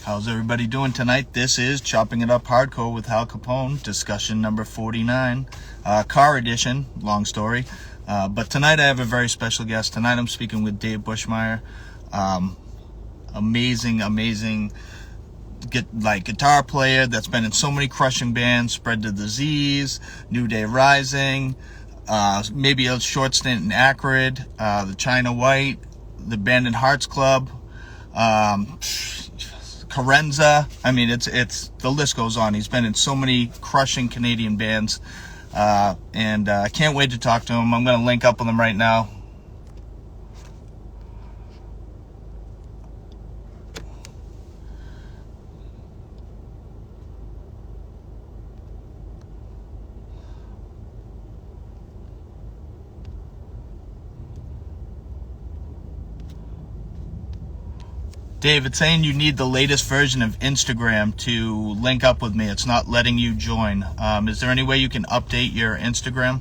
How's everybody doing tonight? This is Chopping It Up Hardcore with Hal Capone, discussion number 49, car edition, long story. But tonight I have a very special guest. Tonight I'm speaking with Dave Buschemeyer. Amazing guitar player that's been in so many crushing bands, Spread the Disease, New Day Rising, maybe a short stint in Acrid, the China White, the Abandoned Hearts Club, Carenza. I mean, it's the list goes on. He's been in so many crushing Canadian bands, and I can't wait to talk to him. I'm going to link up with him right now. Dave, it's saying you need the latest version of Instagram to link up with me. It's not letting you join. Is there any way you can update your Instagram?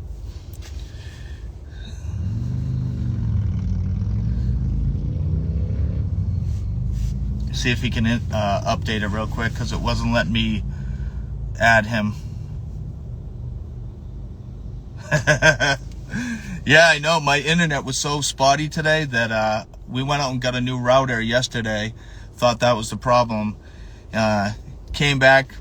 See if he can update it real quick, because it wasn't letting me add him. Yeah, I know. My internet was so spotty today that we went out and got a new router yesterday. Thought that was the problem. Came back,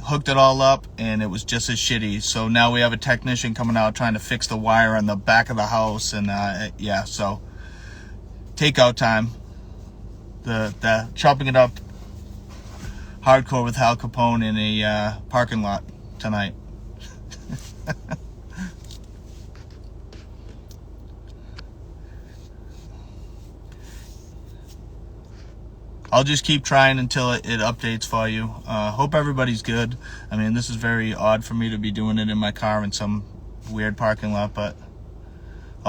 hooked it all up, and it was just as shitty. So now we have a technician coming out trying to fix the wire on the back of the house. And yeah, so takeout time. The Chopping It Up Hardcore with Hal Capone in a parking lot tonight. I'll just keep trying until it updates for you. Hope everybody's good. I mean, this is very odd for me to be doing it in my car in some weird parking lot, but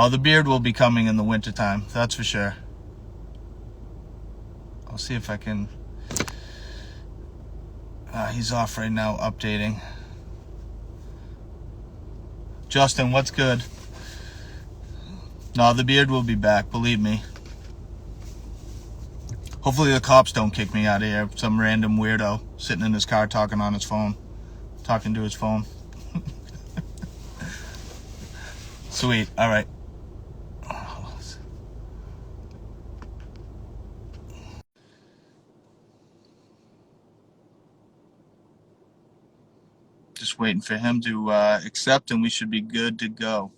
the beard will be coming in the wintertime, that's for sure. I'll see if I can... he's off right now, updating. Justin, what's good? No, the beard will be back, believe me. Hopefully the cops don't kick me out of here. Some random weirdo sitting in his car talking to his phone. Sweet. All right. Just waiting for him to accept, and we should be good to go.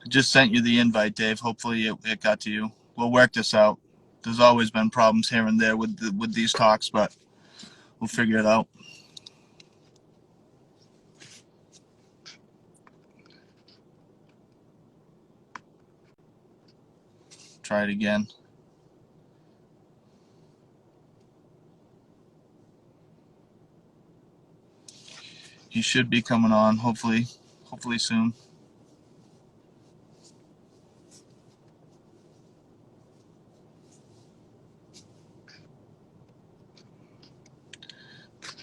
I just sent you the invite, Dave. Hopefully it got to you. We'll work this out. There's always been problems here and there with these talks, but we'll figure it out. Try it again. He should be coming on, hopefully soon.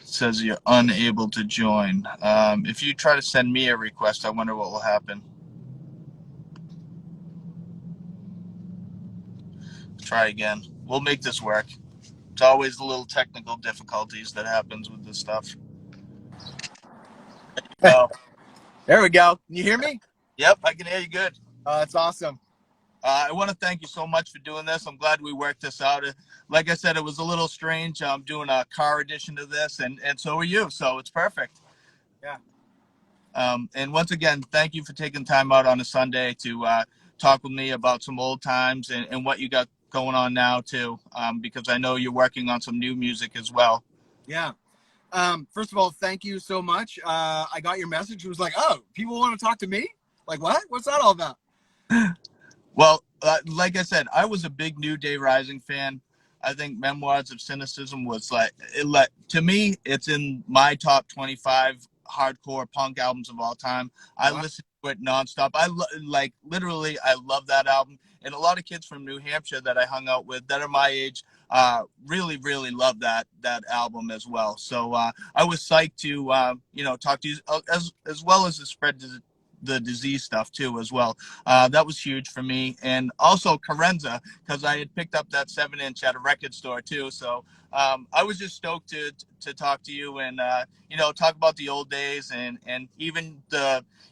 Says you're unable to join. If you try to send me a request, I wonder what will happen. Try again. We'll make this work. It's always the little technical difficulties that happens with this stuff. There we go. Can you hear me? Yep, I can hear you good. That's awesome. I want to thank you so much for doing this. I'm glad we worked this out. Like I said, it was a little strange. I'm doing a car edition to this, and so are you. So it's perfect. Yeah. And once again, thank you for taking time out on a Sunday to talk with me about some old times and what you got going on now too, because I know you're working on some new music as well. Yeah. First of all, thank you so much. I got your message. It was like, oh, people want to talk to me? Like, what? What's that all about? Well, like I said, I was a big New Day Rising fan. I think Memoirs of Cynicism was to me, it's in my top 25 hardcore punk albums of all time. I listen to it nonstop. I literally love that album. And a lot of kids from New Hampshire that I hung out with that are my age Really love that album as well. So I was psyched to talk to you as well as the spread the disease stuff too as well. That was huge for me, and also Carenza, because I had picked up that 7-inch at a record store too. So I was just stoked to talk to you and talk about the old days, and even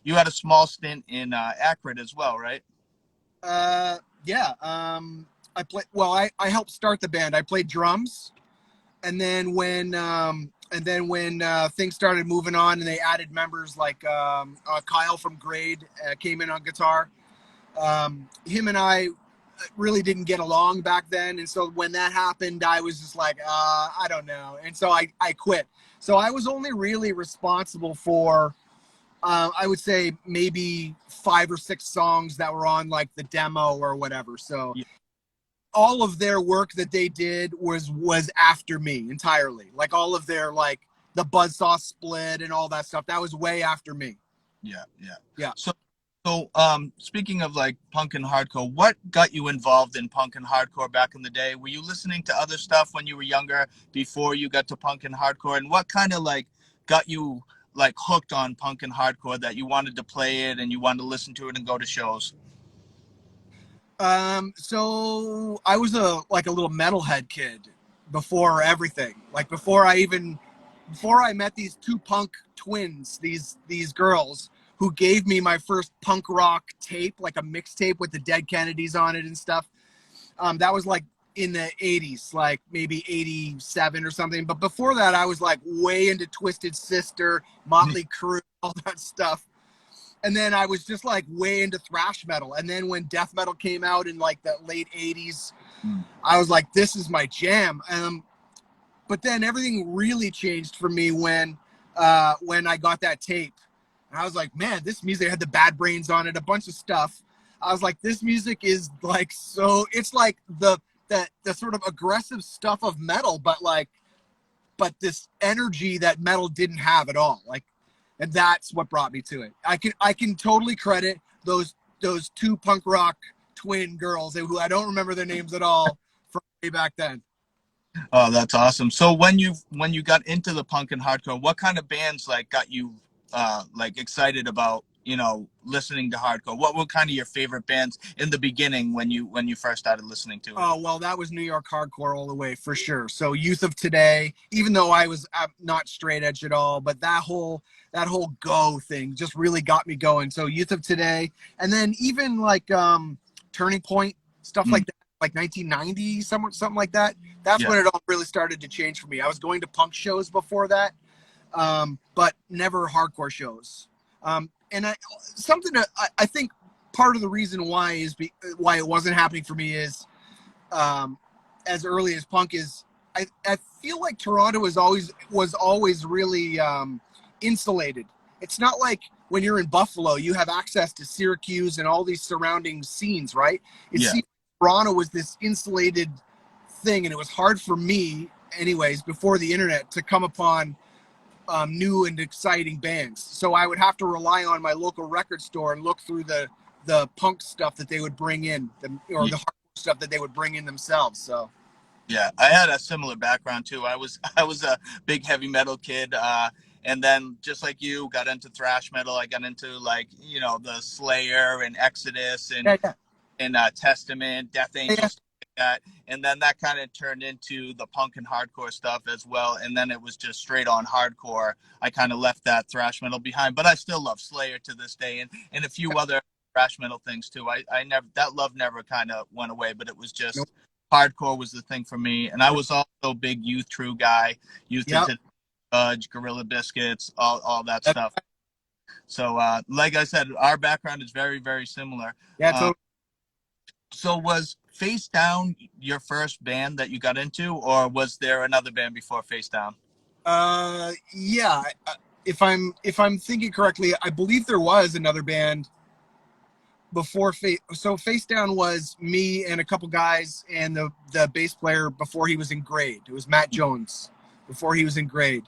you had a small stint in Akron as well, right? Yeah. I helped start the band. I played drums, and then when things started moving on and they added members like Kyle from Grade came in on guitar. Him and I really didn't get along back then, and so when that happened, I was just like, I don't know, and so I quit. So I was only really responsible for I would say maybe 5 or 6 songs that were on like the demo or whatever. So Yeah, all of their work that they did was after me entirely. Like all of their like the Buzzsaw split and all that stuff. That was way after me. yeah. Yeah. So, speaking of like punk and hardcore, what got you involved in punk and hardcore back in the day? Were you listening to other stuff when you were younger before you got to punk and hardcore? And what kind of like got you like hooked on punk and hardcore that you wanted to play it and you wanted to listen to it and go to shows? So I was a little metalhead kid before everything. Like before I met these two punk twins, these girls who gave me my first punk rock tape, like a mixtape with the Dead Kennedys on it and stuff. That was like in the 80s, like maybe 87 or something. But before that, I was like way into Twisted Sister, Motley Crue, all that stuff. And then I was just like way into thrash metal. And then when death metal came out in like the late 80s, I was like, this is my jam. But then everything really changed for me when I got that tape. And I was like, man, this music had the Bad Brains on it, a bunch of stuff. I was like, this music is like so. It's like the sort of aggressive stuff of metal, but this energy that metal didn't have at all. Like, and that's what brought me to it. I can totally credit those two punk rock twin girls who I don't remember their names at all from way back then. Oh, that's awesome. So when you got into the punk and hardcore, what kind of bands like got you like excited about, listening to hardcore? What were kind of your favorite bands in the beginning when you first started listening to it? Oh, well, that was New York hardcore all the way for sure. So Youth of Today, even though I was not straight edge at all, but that whole go thing just really got me going. So Youth of Today, and then even like Turning Point, stuff Mm, like that, like 1990, something like that. That's yeah. when it all really started to change for me. I was going to punk shows before that, but never hardcore shows. And something that I think part of the reason why why it wasn't happening for me is as early as punk is I feel like Toronto was always really insulated. It's not like when you're in Buffalo, you have access to Syracuse and all these surrounding scenes, right? It Yeah. seems Toronto was this insulated thing, and it was hard for me, anyways, before the internet to come upon new and exciting bands. So I would have to rely on my local record store and look through the punk stuff that they would bring in, or the hard stuff that they would bring in themselves. So Yeah, I had a similar background too. I was a big heavy metal kid, and then just like you, got into thrash metal. I got into like the Slayer and Exodus yeah, yeah, and Testament, Death yeah. Angel, stuff like that. And then that kind of turned into the punk and hardcore stuff as well. And then it was just straight on hardcore. I kind of left that thrash metal behind, but I still love Slayer to this day, and a few other thrash metal things too. I never that love never kind of went away, but it was Nope. just hardcore was the thing for me. And I was also a big Youth True guy, Youth Yep. into Judge, Gorilla Biscuits, all that stuff. So, like I said, our background is very similar. Yeah, Um, totally. so was Face Down your first band that you got into, or was there another band before Face Down? Yeah. If I'm thinking correctly, I believe there was another band before Face Down was me and a couple guys and the bass player before he was in Grade. It was Matt Jones before he was in Grade.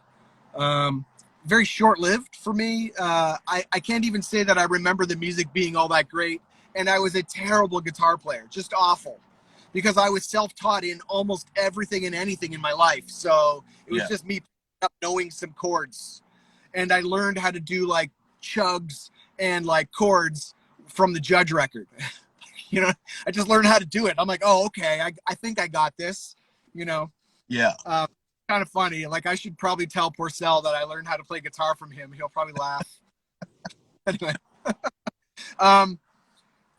Um, Very short lived for me. I can't even say that I remember the music being all that great, and I was a terrible guitar player, just awful, because I was self-taught in almost everything and anything in my life. So it was just me up knowing some chords, and I learned how to do like chugs and like chords from the Judge record. You know, I just learned how to do it. I'm like, oh, okay, I think I got this, you know. Yeah. Kind of funny. Like, I should probably tell Porcel that I learned how to play guitar from him. He'll probably laugh. Anyway.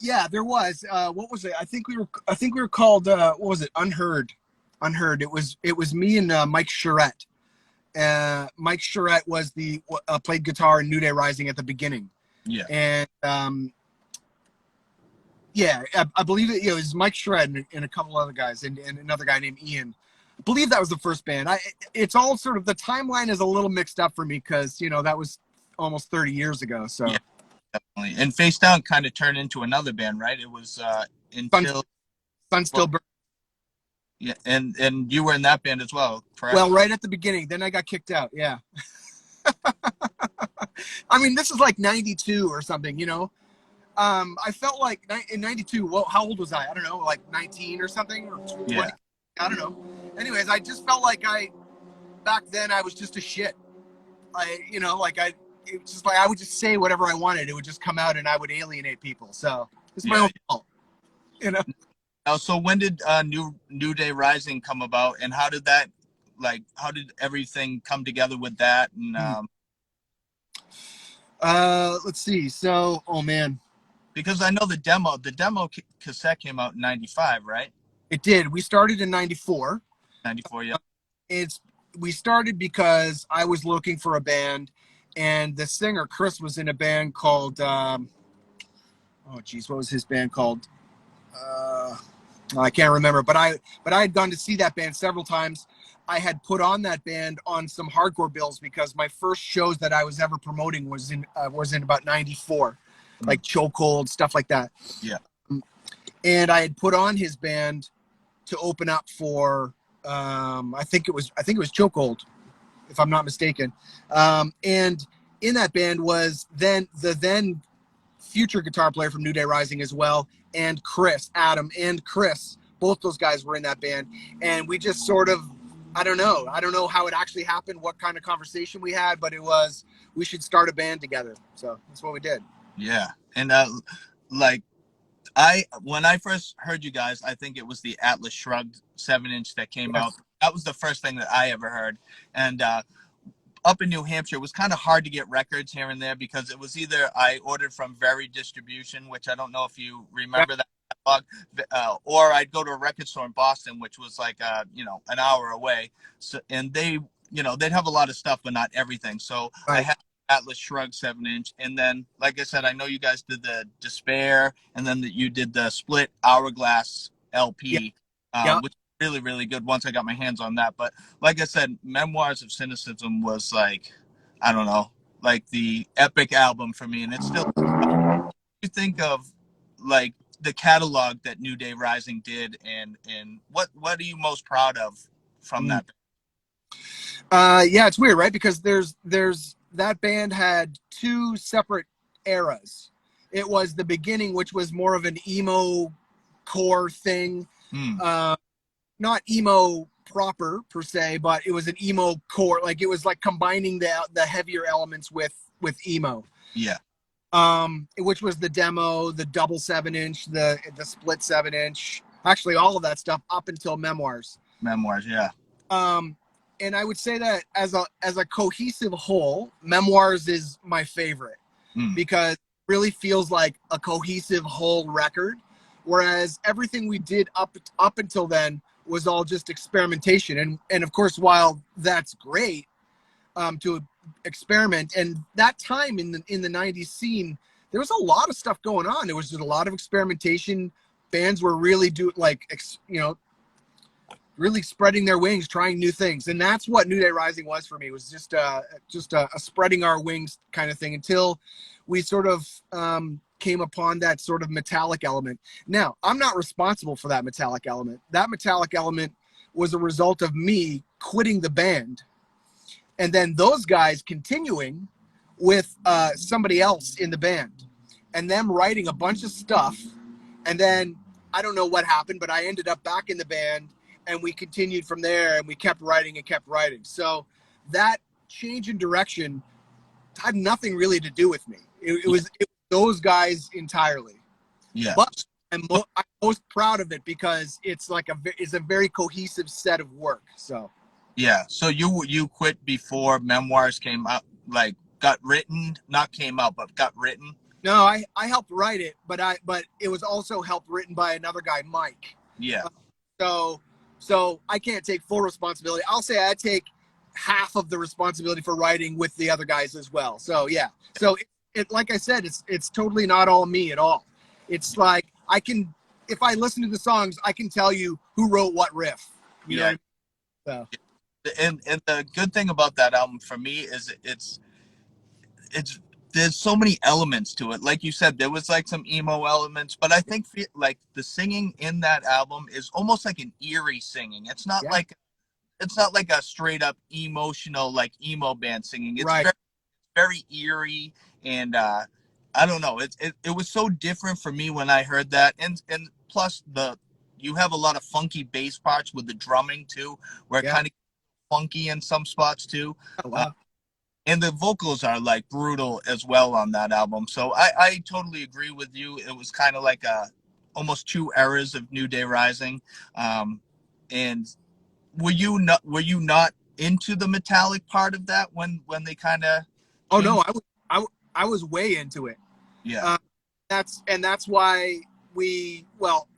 Yeah, there was, what was it? I think we were called, what was it? Unheard. It was me and Mike Charette. Mike Charette was played guitar in New Day Rising at the beginning. Yeah. And, yeah, I believe it was Mike Shred and a couple other guys and another guy named Ian. I believe that was the first band. It's all sort of, the timeline is a little mixed up for me because, you know, that was almost 30 years ago. So yeah, definitely. And Face Down kind of turned into another band, right? It was until Sun Still Burns. Yeah, and you were in that band as well, correct? Well, right at the beginning. Then I got kicked out. Yeah. I mean, this is like 92 or something, you know. I felt like in 92, well, how old was I? I don't know, like 19 or something, or 20. Yeah. I don't know. Anyways, I just felt like back then I was just a shit. It's just like I would just say whatever I wanted. It would just come out and I would alienate people. So it's my own fault, you know. So when did New Day Rising come about, and how did everything come together with that? And let's see. So, oh man. Because I know the demo cassette came out in 95, right? It did. We started in 94. 94, yeah. We started because I was looking for a band, and the singer, Chris, was in a band called, what was his band called? I can't remember, but I had gone to see that band several times. I had put on that band on some hardcore bills because my first shows that I was ever promoting was in about 94. Like Chokehold, stuff like that. Yeah. And I had put on his band to open up for I think it was Chokehold, if I'm not mistaken. And in that band was the then future guitar player from New Day Rising as well, and Adam and Chris. Both those guys were in that band. And we just sort of, I don't know how it actually happened, what kind of conversation we had, but it was, we should start a band together. So that's what we did. Yeah. And when I first heard you guys, I think it was the Atlas Shrugged 7-inch that came out. That was the first thing that I ever heard. And up in New Hampshire, it was kind of hard to get records here and there because it was either I ordered from Very Distribution, which I don't know if you remember that blog, or I'd go to a record store in Boston, which was like an hour away. So, and they'd have a lot of stuff, but not everything. So I had Atlas Shrugged 7-inch, and then, like I said, I know you guys did the Despair, and then you did the Split Hourglass LP, which was really, really good once I got my hands on that. But like I said, Memoirs of Cynicism was like, I don't know, like the epic album for me, and it's still. You think of like the catalog that New Day Rising did, and what are you most proud of from that? Yeah, it's weird, right? Because there's that band had two separate eras. It was the beginning, which was more of an emo core thing. Not emo proper per se, but it was an emo core. Like, it was like combining the heavier elements with emo. Yeah. Which was the demo, the double 7-inch, the split 7-inch, actually all of that stuff up until Memoirs. Yeah. And I would say that as a cohesive whole, Memoirs is my favorite because it really feels like a cohesive whole record, whereas everything we did up until then was all just experimentation. And of course, while that's great to experiment, and that time in the 90s scene, there was a lot of stuff going on. There was just a lot of experimentation. Bands were really really spreading their wings, trying new things. And that's what New Day Rising was for me. It was just a spreading our wings kind of thing until we sort of came upon that sort of metallic element. Now, I'm not responsible for that metallic element. That metallic element was a result of me quitting the band, and then those guys continuing with somebody else in the band, and them writing a bunch of stuff. And then I don't know what happened, but I ended up back in the band, and we continued from there, and we kept writing and kept writing. So that change in direction had nothing really to do with me. It was those guys entirely. Yeah. But I'm most proud of it because it's like it's a very cohesive set of work. So Yeah. So you quit before Memoirs came out, like got written, not came out, but got written. no, I helped write it, but it was also helped written by another guy, Mike. Yeah. So I can't take full responsibility. I'll say I take half of the responsibility for writing with the other guys as well. So yeah. So it like I said, it's totally not all me at all. It's like if I listen to the songs, I can tell you who wrote what riff. You know what I mean? So. And the good thing about that album for me is it's there's so many elements to it. Like you said, there was like some emo elements, but I think like the singing in that album is almost like an eerie singing. It's not like a straight up emotional like emo band singing. It's right. very eerie, and I don't know. It was so different for me when I heard that, and plus you have a lot of funky bass parts with the drumming too, where it kind of funky in some spots too. Oh, wow. And the vocals are like brutal as well on that album. So I totally agree with you. It was kind of like almost two eras of New Day Rising. And were you not into the metallic part of that when they kind of? Oh no, I was way into it. Yeah. That's why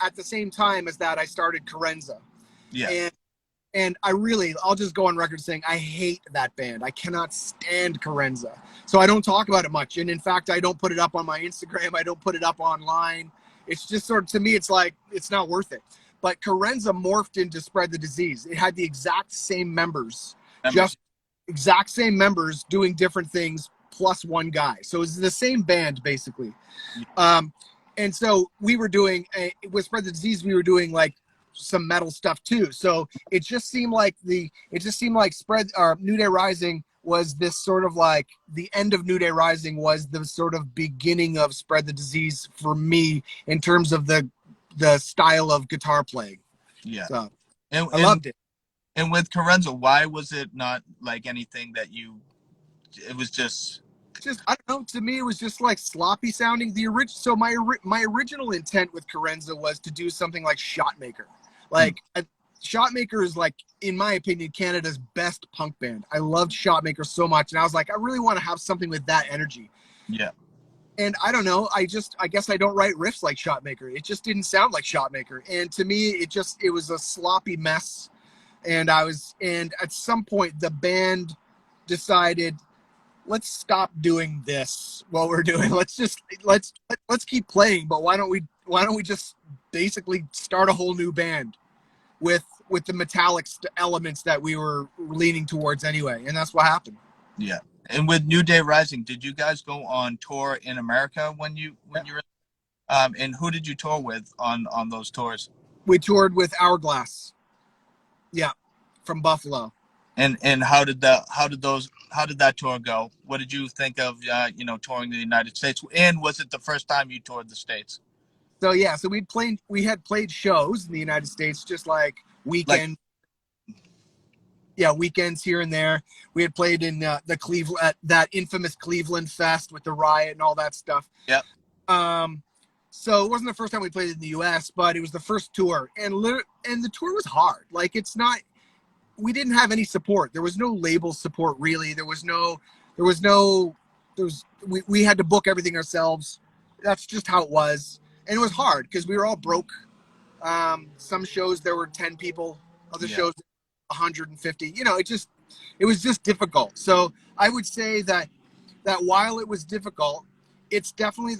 at the same time as that I started Carenza. Yeah. And I'll just go on record saying I hate that band. I cannot stand Carenza. So I don't talk about it much. And in fact, I don't put it up on my Instagram. I don't put it up online. It's just sort of, to me, it's like, it's not worth it. But Carenza morphed into Spread the Disease. It had the exact same members, just exact same members doing different things plus one guy. So it's the same band basically. And so we were doing, with Spread the Disease, we were doing like some metal stuff too. So it just seemed like New Day Rising was this sort of like the end of New Day Rising was the sort of beginning of Spread the Disease for me in terms of the style of guitar playing. Yeah. So I loved it. And with Carenza, why was it not like anything that it was just I don't know. To me, it was just like sloppy sounding. So my original intent with Carenza was to do something like Shotmaker. Like Shotmaker is like, in my opinion, Canada's best punk band. I loved Shotmaker so much, and I was like, I really want to have something with that energy. Yeah. And I don't know. I guess I don't write riffs like Shotmaker. It just didn't sound like Shotmaker, and to me, it was a sloppy mess. And at some point, the band decided, let's stop doing this while we're doing. Let's keep playing, but why don't we just basically start a whole new band with the metallic elements that we were leaning towards anyway, and that's what happened. Yeah. And with New Day Rising, did you guys go on tour in America when you were and who did you tour with on those tours? We toured with Hourglass. Yeah, from Buffalo. And how did that tour go? What did you think of touring the United States? And was it the first time you toured the States? So yeah, so we had played shows in the United States, just like weekends here and there. We had played in the Cleveland, that infamous Cleveland Fest with the riot and all that stuff. Yep. So it wasn't the first time we played in the U.S., but it was the first tour, and the tour was hard. Like, we didn't have any support. There was no label support really. We had to book everything ourselves. That's just how it was. And it was hard because we were all broke. Some shows there were 10 people, other shows 150. It was just difficult. So I would say that while it was difficult, it's definitely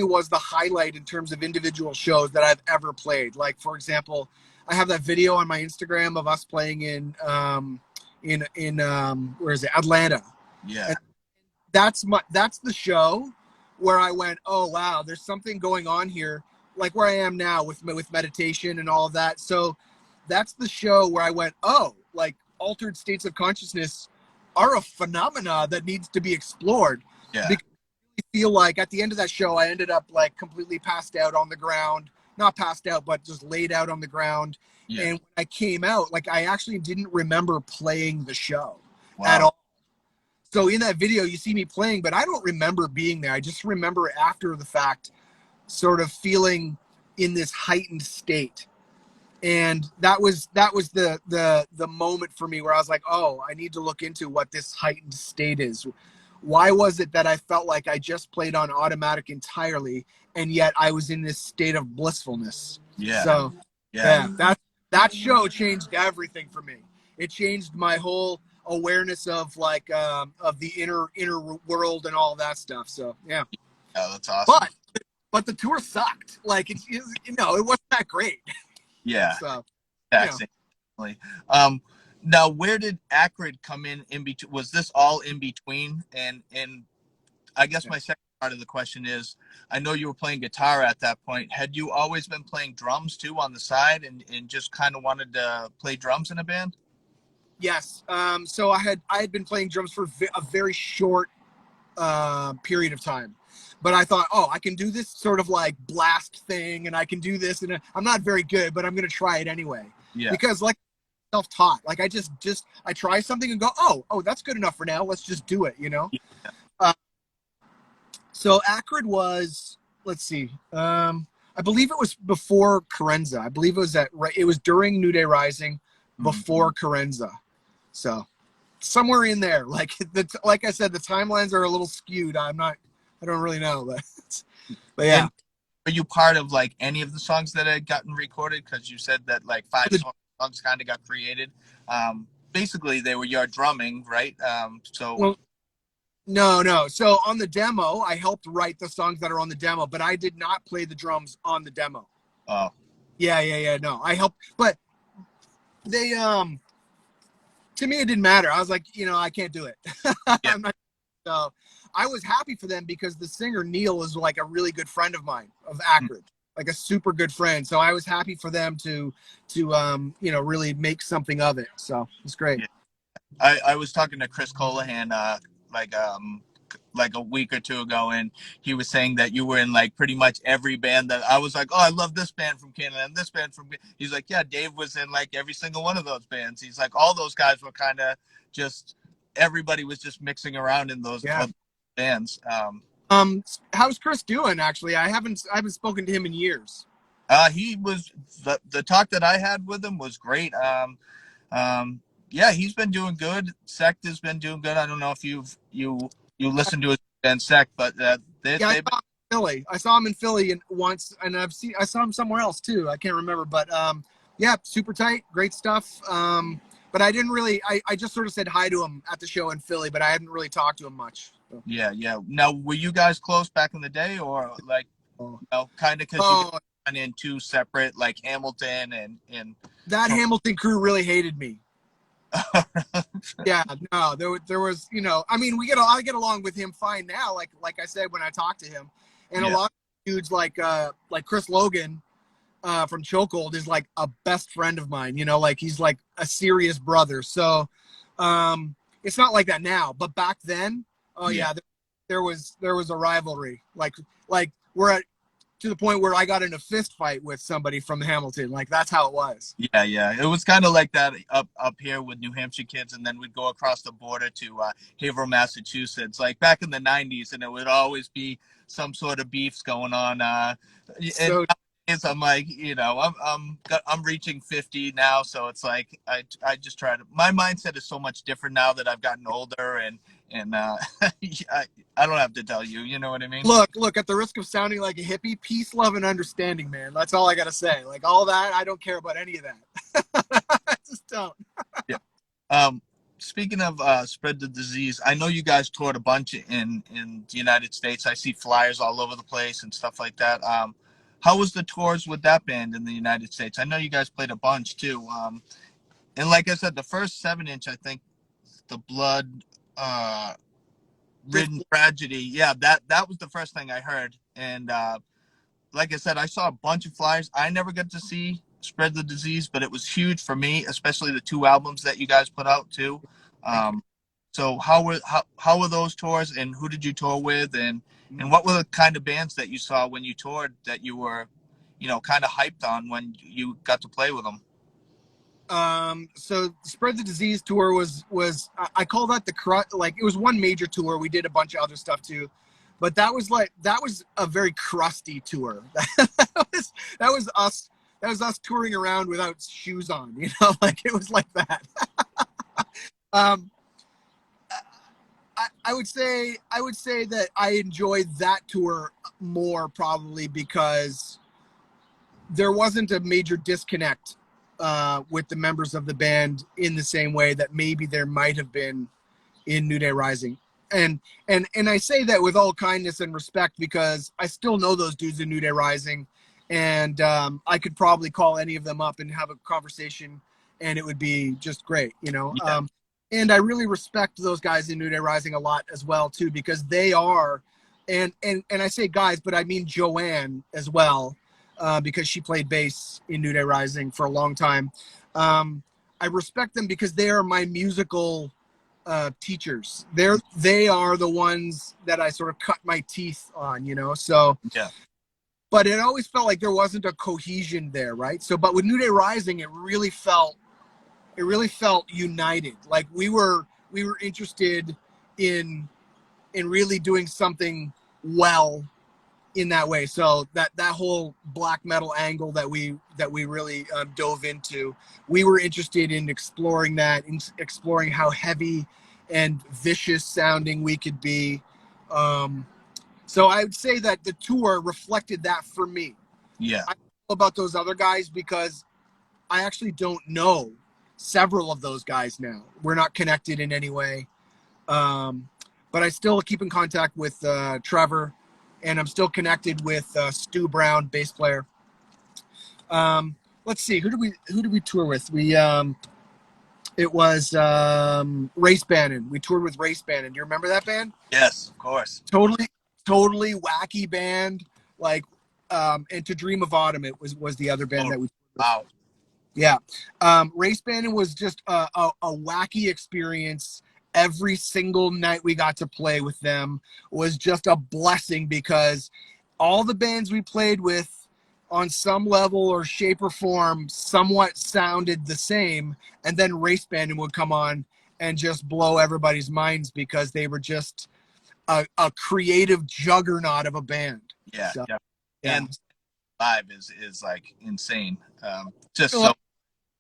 was the highlight in terms of individual shows that I've ever played. Like, for example, I have that video on my Instagram of us playing in where is it? Atlanta. Yeah. And that's the show where I went, oh wow, there's something going on here, like where I am now with meditation and all of that. So that's the show where I went, oh, like altered states of consciousness are a phenomena that needs to be explored. Yeah. Because I feel like at the end of that show, I ended up like completely passed out on the ground not passed out, but just laid out on the ground. Yeah. And when I came out, like I actually didn't remember playing the show at Wow. all. So in that video, you see me playing, but I don't remember being there. I just remember after the fact, sort of feeling in this heightened state. And that was the moment for me where I was like, oh, I need to look into what this heightened state is. Why was it that I felt like I just played on automatic entirely, and yet I was in this state of blissfulness? Yeah. So Yeah. yeah, that show changed everything for me. It changed my whole awareness of like of the inner world and all that stuff. So yeah, Yeah, that's awesome. but but the tour sucked. Like it wasn't that great. Yeah. So you know, Taxing. Now where did Acrid come in between? Was this all in between? And I guess yeah. my second part of the question is, I know you were playing guitar at that point. Had you always been playing drums too on the side and just kind of wanted to play drums in a band? Yes. So I had been playing drums for a very short period of time, but I thought, oh, I can do this sort of like blast thing, and I can do this, and I'm not very good, but I'm gonna try it anyway. Yeah. Because like self-taught, like I try something and go, oh, that's good enough for now. Let's just do it, you know. Yeah. So Acrid was, let's see, I believe it was before Carenza. I believe it was during New Day Rising, before Carenza. So somewhere in there, like like I said, the timelines are a little skewed. I don't really know, but yeah. And are you part of like any of the songs that had gotten recorded? Because you said that like five songs kind of got created. Basically, they were your drumming, right? Well, no. So on the demo, I helped write the songs that are on the demo, but I did not play the drums on the demo. Oh, Yeah. No, I helped, but they to me it didn't matter. I was like, I can't do it. yeah, I'm not. So I was happy for them because the singer Neil is like a really good friend of mine of Acrid, like a super good friend. So I was happy for them to really make something of it. So it's great. yeah. I was talking to Chris Colahan like a week or two ago, and he was saying that you were in like pretty much every band that I was like, oh, I love this band from Canada and this band from. He's like, yeah, Dave was in like every single one of those bands. He's like, all those guys were kind of just everybody was just mixing around in those Yeah. bands. How's Chris doing? Actually, I haven't spoken to him in years. He was the talk that I had with him was great. Yeah, he's been doing good. Sect has been doing good. I don't know if you listened to his band Sect, but Yeah, I saw him in Philly. I saw him in Philly once, and I saw him somewhere else too. I can't remember, but yeah, super tight, great stuff. But I didn't really. I just sort of said hi to him at the show in Philly, but I hadn't really talked to him much. So. Yeah. Now, were you guys close back in the day, or like, kind of because you got in two separate, like Hamilton and that Hamilton crew really hated me. Yeah, no, there was, I mean, I get along with him fine now, like I said when I talked to him, and a lot of dudes like Chris Logan from Chokehold is like a best friend of mine, like he's like a serious brother. So it's not like that now, but back then, there was a rivalry, like we're to the point where I got in a fist fight with somebody from Hamilton. Like that's how it was. Yeah. It was kind of like that up here with New Hampshire kids, and then we'd go across the border to Haverhill, Massachusetts, like back in the '90s, and it would always be some sort of beefs going on. And I'm like, I'm reaching 50 now, so it's like I just try to. My mindset is so much different now that I've gotten older, and I don't have to tell you. You know what I mean? Look. At the risk of sounding like a hippie, peace, love, and understanding, man. That's all I gotta say. Like all that, I don't care about any of that. I just don't. Yeah. Speaking of spread the disease, I know you guys toured a bunch in the United States. I see flyers all over the place and stuff like that. How was the tours with that band in the United States? I know you guys played a bunch too. And like I said, the first 7-inch, I think, the Blood Ridden Tragedy. Yeah, that was the first thing I heard. And like I said, I saw a bunch of flyers. I never got to see Spread the Disease, but it was huge for me, especially the 2 albums that you guys put out too. So how were those tours, and who did you tour with, and what were the kind of bands that you saw when you toured that you were kind of hyped on when you got to play with them? So Spread the Disease tour was I call that like it was one major tour. We did a bunch of other stuff too, but that was a very crusty tour. That was us touring around without shoes on, like it was like that. um, I would say that I enjoyed that tour more probably because there wasn't a major disconnect with the members of the band in the same way that maybe there might have been in New Day Rising. And I say that with all kindness and respect because I still know those dudes in New Day Rising, and I could probably call any of them up and have a conversation, and it would be just great, Yeah. And I really respect those guys in New Day Rising a lot as well too, because they are, and I say guys, but I mean Joanne as well, because she played bass in New Day Rising for a long time. I respect them because they are my musical teachers. They are the ones that I sort of cut my teeth on, So Yeah. but it always felt like there wasn't a cohesion there, right? So, but with New Day Rising, it really felt united. Like we were interested in really doing something well in that way. So that whole black metal angle that we really dove into, we were interested in exploring that, in exploring how heavy and vicious sounding we could be. So I would say that the tour reflected that for me. Yeah. I don't know about those other guys because I actually don't know several of those guys now. We're not connected in any way. But I still keep in contact with Trevor, and I'm still connected with Stu Brown, bass player. Let's see, who did we tour with? It was Race Bannon. We toured with Race Bannon. Do you remember that band? Yes, of course. Totally wacky band. Like, and To Dream of Autumn. It was the other band that we toured with. Wow. Yeah. Race Bannon was just a wacky experience. Every single night we got to play with them was just a blessing because all the bands we played with on some level or shape or form somewhat sounded the same. And then Race Bannon would come on and just blow everybody's minds because they were just a creative juggernaut of a band. Yeah. So, Yeah. yeah. And live is like insane. Just so.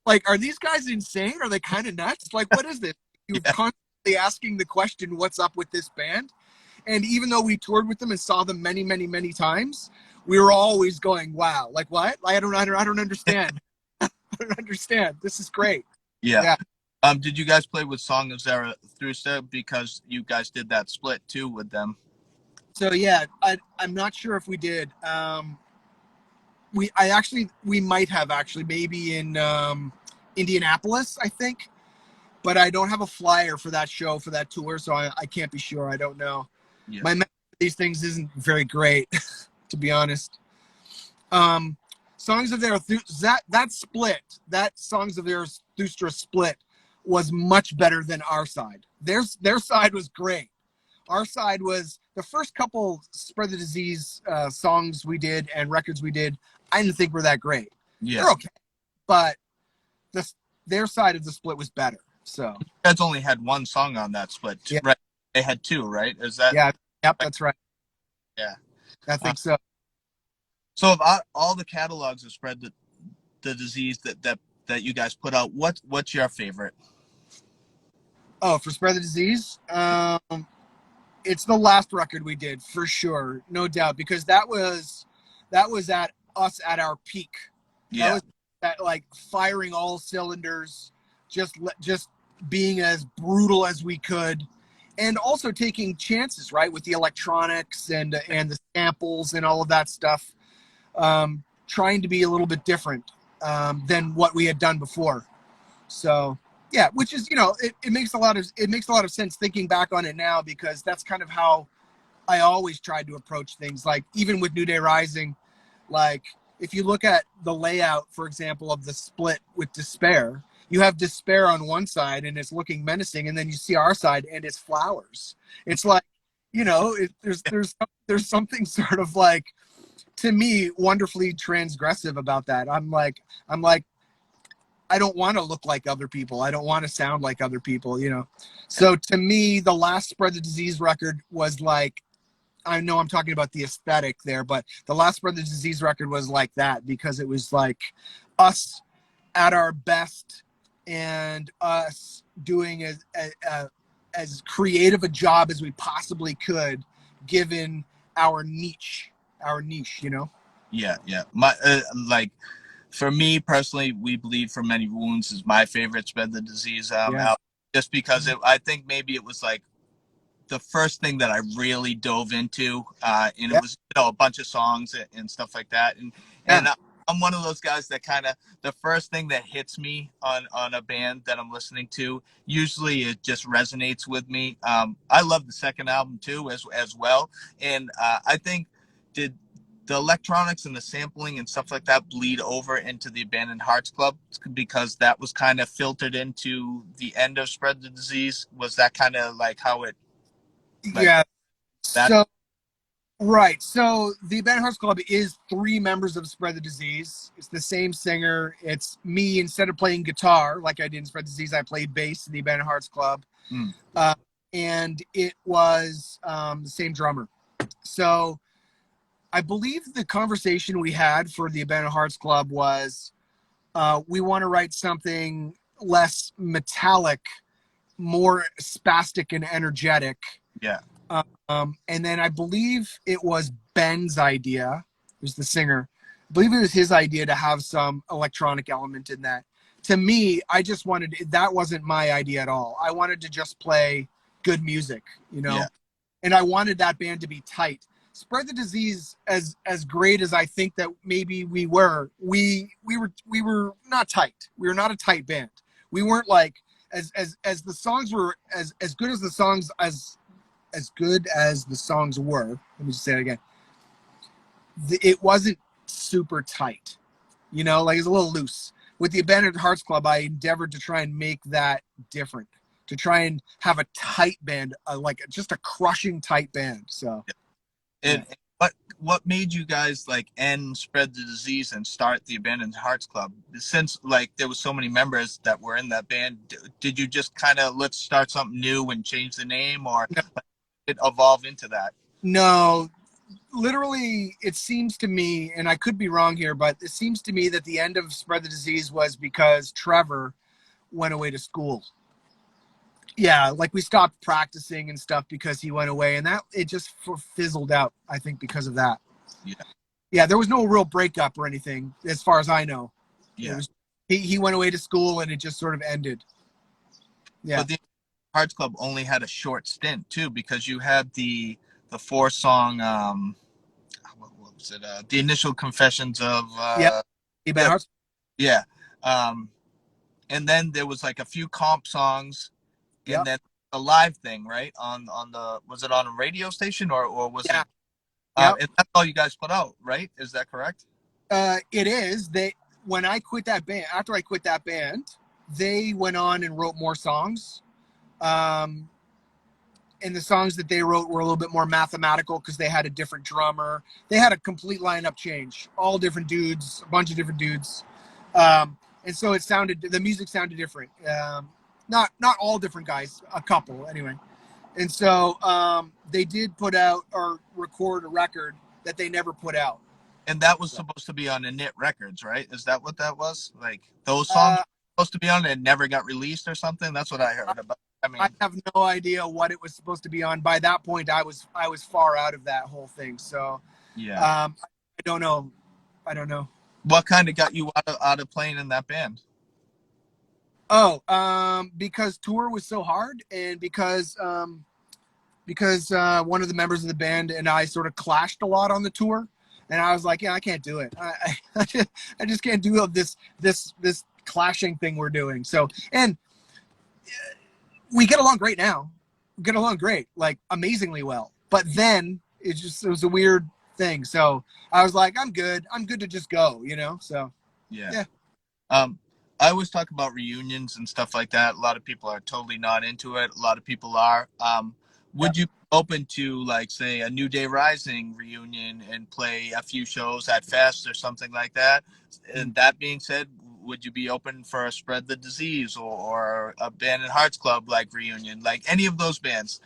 Like, are these guys insane? Are they kind of nuts? Like, what is this? You're constantly asking the question, what's up with this band? And even though we toured with them and saw them many, many, many times, we were always going, wow, like what? I don't understand. I don't understand. This is great. Yeah. Did you guys play with Song of Zarathustra because you guys did that split too with them? So yeah, I'm not sure if we did. We might have actually, maybe in Indianapolis, I think, but I don't have a flyer for that show, for that tour, so I can't be sure. I don't know. Yeah. My memory of these things isn't very great, to be honest. Songs of Zarathustra, that split, that Songs of Zarathustra split was much better than our side. Their side was great. Our side was the first couple Spread the Disease songs we did and records we did. I didn't think were that great. Yeah. They're okay, but their side of the split was better. So you guys only had one song on that split, yeah. Right? They had two, right? Is that? Yeah. Yep. That's right. Yeah. I think so. So of all the catalogs of Spread the Disease that you guys put out, what's your favorite? Oh, for Spread the Disease, it's the last record we did for sure, no doubt, because that was at us at our peak. Yeah. That was at, like, firing all cylinders, just being as brutal as we could, and also taking chances, right, with the electronics and the samples and all of that stuff. Trying to be a little bit different than what we had done before. So yeah, which is, it makes a lot of sense thinking back on it now, because that's kind of how I always tried to approach things. Like even with New Day Rising, like if you look at the layout, for example, of the split with Despair, you have Despair on one side and it's looking menacing, and then you see our side and it's flowers. It's like, there's something sort of like to me, wonderfully transgressive about that. I'm like, I don't want to look like other people. I don't want to sound like other people, you know? So to me, the last Spread the Disease record was like, I know I'm talking about the aesthetic there, but the last Spread the Disease record was like that because it was like us at our best and us doing as creative a job as we possibly could, given our niche, you know? Yeah, yeah. My like for me personally, We Bleed from Many Wounds is my favorite Spread the Disease Yeah. album, just because I think maybe it was like the first thing that I really dove into, and it Yeah. was a bunch of songs and stuff like that, and Yeah. I'm one of those guys that kind of the first thing that hits me on a band that I'm listening to, usually it just resonates with me. I love the second album too as well, and I think did the electronics and the sampling and stuff like that bleed over into the Abandoned Hearts Club because that was kind of filtered into the end of Spread the Disease. Was that kind of like how it like Yeah. that? So right. So the Abandoned Hearts Club is three members of Spread the Disease. It's the same singer. It's me. Instead of playing guitar like I did in Spread the Disease, I played bass in the Abandoned Hearts Club. Mm, Uh, and it was the same drummer. So I believe the conversation we had for the Abandoned Hearts Club was we want to write something less metallic, more spastic and energetic. yeah, And then I believe it was Ben's idea, who's the singer. I believe it was his idea to have some electronic element in that. To me, I just wanted, that wasn't my idea at all. I wanted to just play good music, you yeah, know, and I wanted that band to be tight. Spread the Disease, as great as I think that maybe we were not tight. We were not a tight band. We weren't like as the songs were as good as the songs as good as the songs were. Let me just say it again. It wasn't super tight, you know, like it's a little loose. With the Abandoned Hearts Club, I endeavored to try and make that different, to try and have a tight band, like just a crushing tight band. So, yeah. and what made you guys like end Spread the Disease and start the Abandoned Hearts Club? Since like there was so many members that were in that band, did you just kind of let's start something new and change the name, or No, like, it evolved into that? no, literally, it seems to me, and I could be wrong here, but it seems to me that the end of Spread the Disease was because Trevor went away to school. Yeah, like we stopped practicing and stuff because he went away, and that it just fizzled out. I think because of that. Yeah, Yeah, there was no real breakup or anything, as far as I know. It yeah. was he went away to school, and it just sort of ended. Yeah, But the Hearts Club only had a short stint too, because you had the four song what was it? The Initial Confessions of yeah. Ben yeah, Hart. yeah. Um, and then there was like a few comp songs, and Yep. then a live thing, right? On the was it on a radio station or was it? Yeah. Yep. And that's all you guys put out, right? Is that correct? It is. They when I quit that band, after I quit that band, they went on and wrote more songs. Um, and the songs that they wrote were a little bit more mathematical because they had a different drummer. They had a complete lineup change, all different dudes, a bunch of different dudes, and so the music sounded different. Not all different guys, a couple anyway. And so they did put out or record a record that they never put out. And that was So, supposed to be on the Knit Records, right? Is that what that was? Like those songs uh, were supposed to be on it and never got released or something? That's what I heard about. I I mean, have no idea what it was supposed to be on. By that point, I was far out of that whole thing. So yeah. I don't know. I don't know. What kind of got you out of playing in that band? Oh, because tour was so hard, and because one of the members of the band and I sort of clashed a lot on the tour, and I was like, yeah, I can't do it. I just can't do this clashing thing we're doing. So, and we get along great now. We get along great, like amazingly well. But then it was a weird thing. So I was like, I'm good. I'm good to just go, you know? So Yeah. yeah. Um, I always talk about reunions and stuff like that. A lot of people are totally not into it. A lot of people are. Yeah. Would you open to, like, say, a New Day Rising reunion and play a few shows at Fest or something like that? And that being said, would you be open for a Spread the Disease or a Band and Hearts Club like reunion, like any of those bands?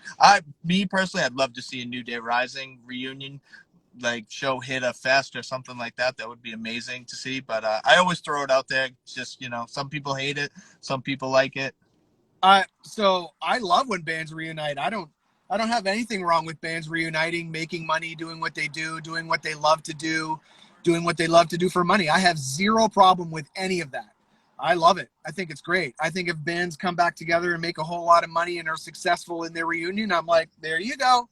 Me personally, I'd love to see a New Day Rising reunion, like show hit a fest or something like that. That would be amazing to see. But I always throw it out there. Just, some people hate it, some people like it. So I love when bands reunite. I don't have anything wrong with bands reuniting, making money, doing what they do, doing what they love to do, doing what they love to do for money. I have zero problem with any of that. I love it. I think it's great. I think if bands come back together and make a whole lot of money and are successful in their reunion, I'm like, there you go.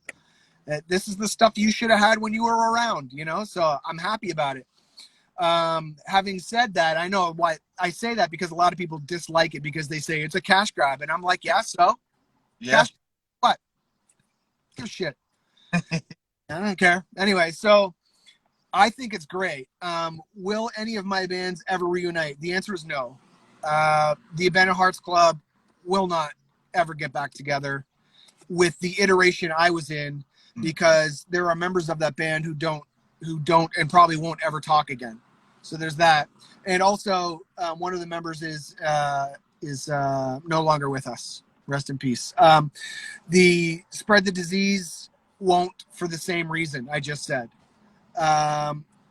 This is the stuff you should have had when you were around, so I'm happy about it. Having said that, I know why I say that, because a lot of people dislike it because they say it's a cash grab, and I'm like, yeah, so cash, what? Give a shit. I don't care. Anyway, so I think it's great. Will any of my bands ever reunite? The answer is no. The Abandoned Hearts Club will not ever get back together with the iteration I was in, because there are members of that band who don't and probably won't ever talk again. So there's that. And also, one of the members is no longer with us. Rest in peace. The Spread the Disease won't, for the same reason I just said.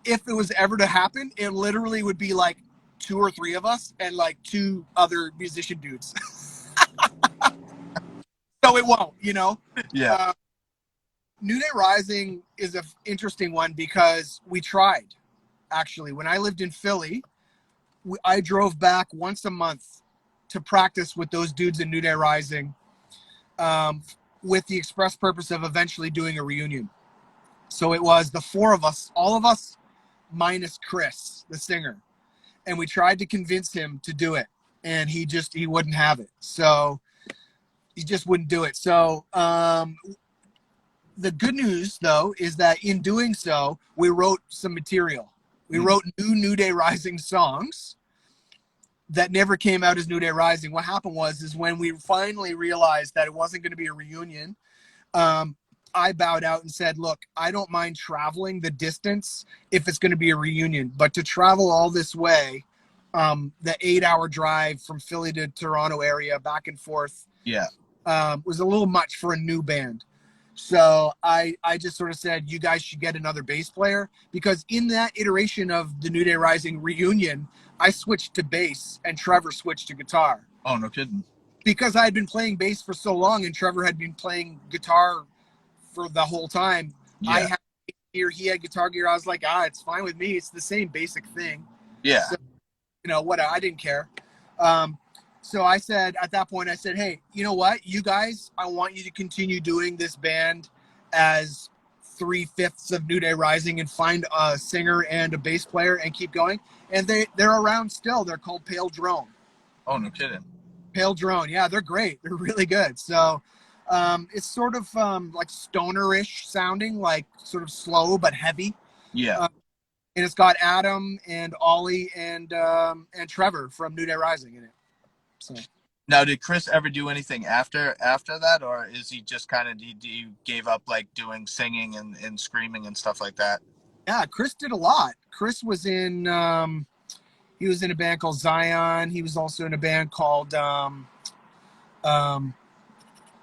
If it was ever to happen, it literally would be like 2 or 3 of us and like 2 other musician dudes. So it won't, Yeah. New Day Rising is an interesting one because we tried. Actually, when I lived in Philly, I drove back once a month to practice with those dudes in New Day Rising, with the express purpose of eventually doing a reunion. So it was the 4 of us, all of us, minus Chris, the singer. And we tried to convince him to do it, and he wouldn't have it. So he just wouldn't do it. So the good news, though, is that in doing so, we wrote some material. We wrote New Day Rising songs that never came out as New Day Rising. What happened is when we finally realized that it wasn't going to be a reunion, I bowed out and said, look, I don't mind traveling the distance if it's going to be a reunion, but to travel all this way, the 8-hour drive from Philly to Toronto area back and forth, was a little much for a new band. So I just sort of said, you guys should get another bass player, because in that iteration of the New Day Rising reunion, I switched to bass and Trevor switched to guitar. Oh, no kidding. Because I had been playing bass for so long and Trevor had been playing guitar for the whole time. Yeah. I had gear, he had guitar gear. I was like, it's fine with me. It's the same basic thing. Yeah. So, what, I didn't care. So I said, at that point, I said, hey, you know what? You guys, I want you to continue doing this band as 3/5 of New Day Rising and find a singer and a bass player and keep going. And they're around still. They're called Pale Drone. Oh, no kidding. Pale Drone. Yeah, they're great. They're really good. So it's sort of like stoner-ish sounding, like sort of slow but heavy. Yeah. And it's got Adam and Ollie and Trevor from New Day Rising in it. So now, did Chris ever do anything after that, or is he just kind of he gave up like doing singing and screaming and stuff like that? Yeah, Chris did a lot. Chris was in he was in a band called Zion. He was also in a band called what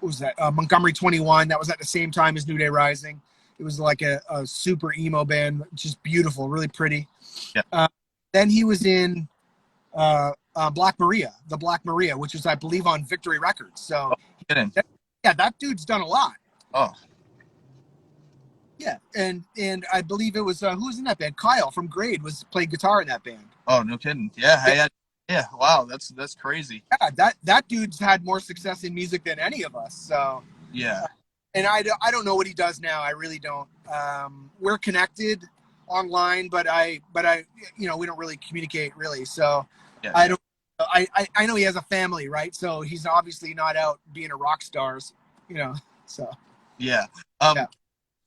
was that? Montgomery 21. That was at the same time as New Day Rising. It was like a super emo band, just beautiful, really pretty. Yeah. Then he was in Black Maria, the Black Maria, which is, I believe, on Victory Records. So, that dude's done a lot. Oh. Yeah, and I believe it was who was in that band? Kyle from Grade played guitar in that band. Oh, no kidding. Yeah, yeah. Wow, that's crazy. Yeah, that dude's had more success in music than any of us. So yeah, and I don't know what he does now. I really don't. We're connected online, but I we don't really communicate really. So yeah. I don't. I know he has a family, right? So he's obviously not out being a rock star, So yeah.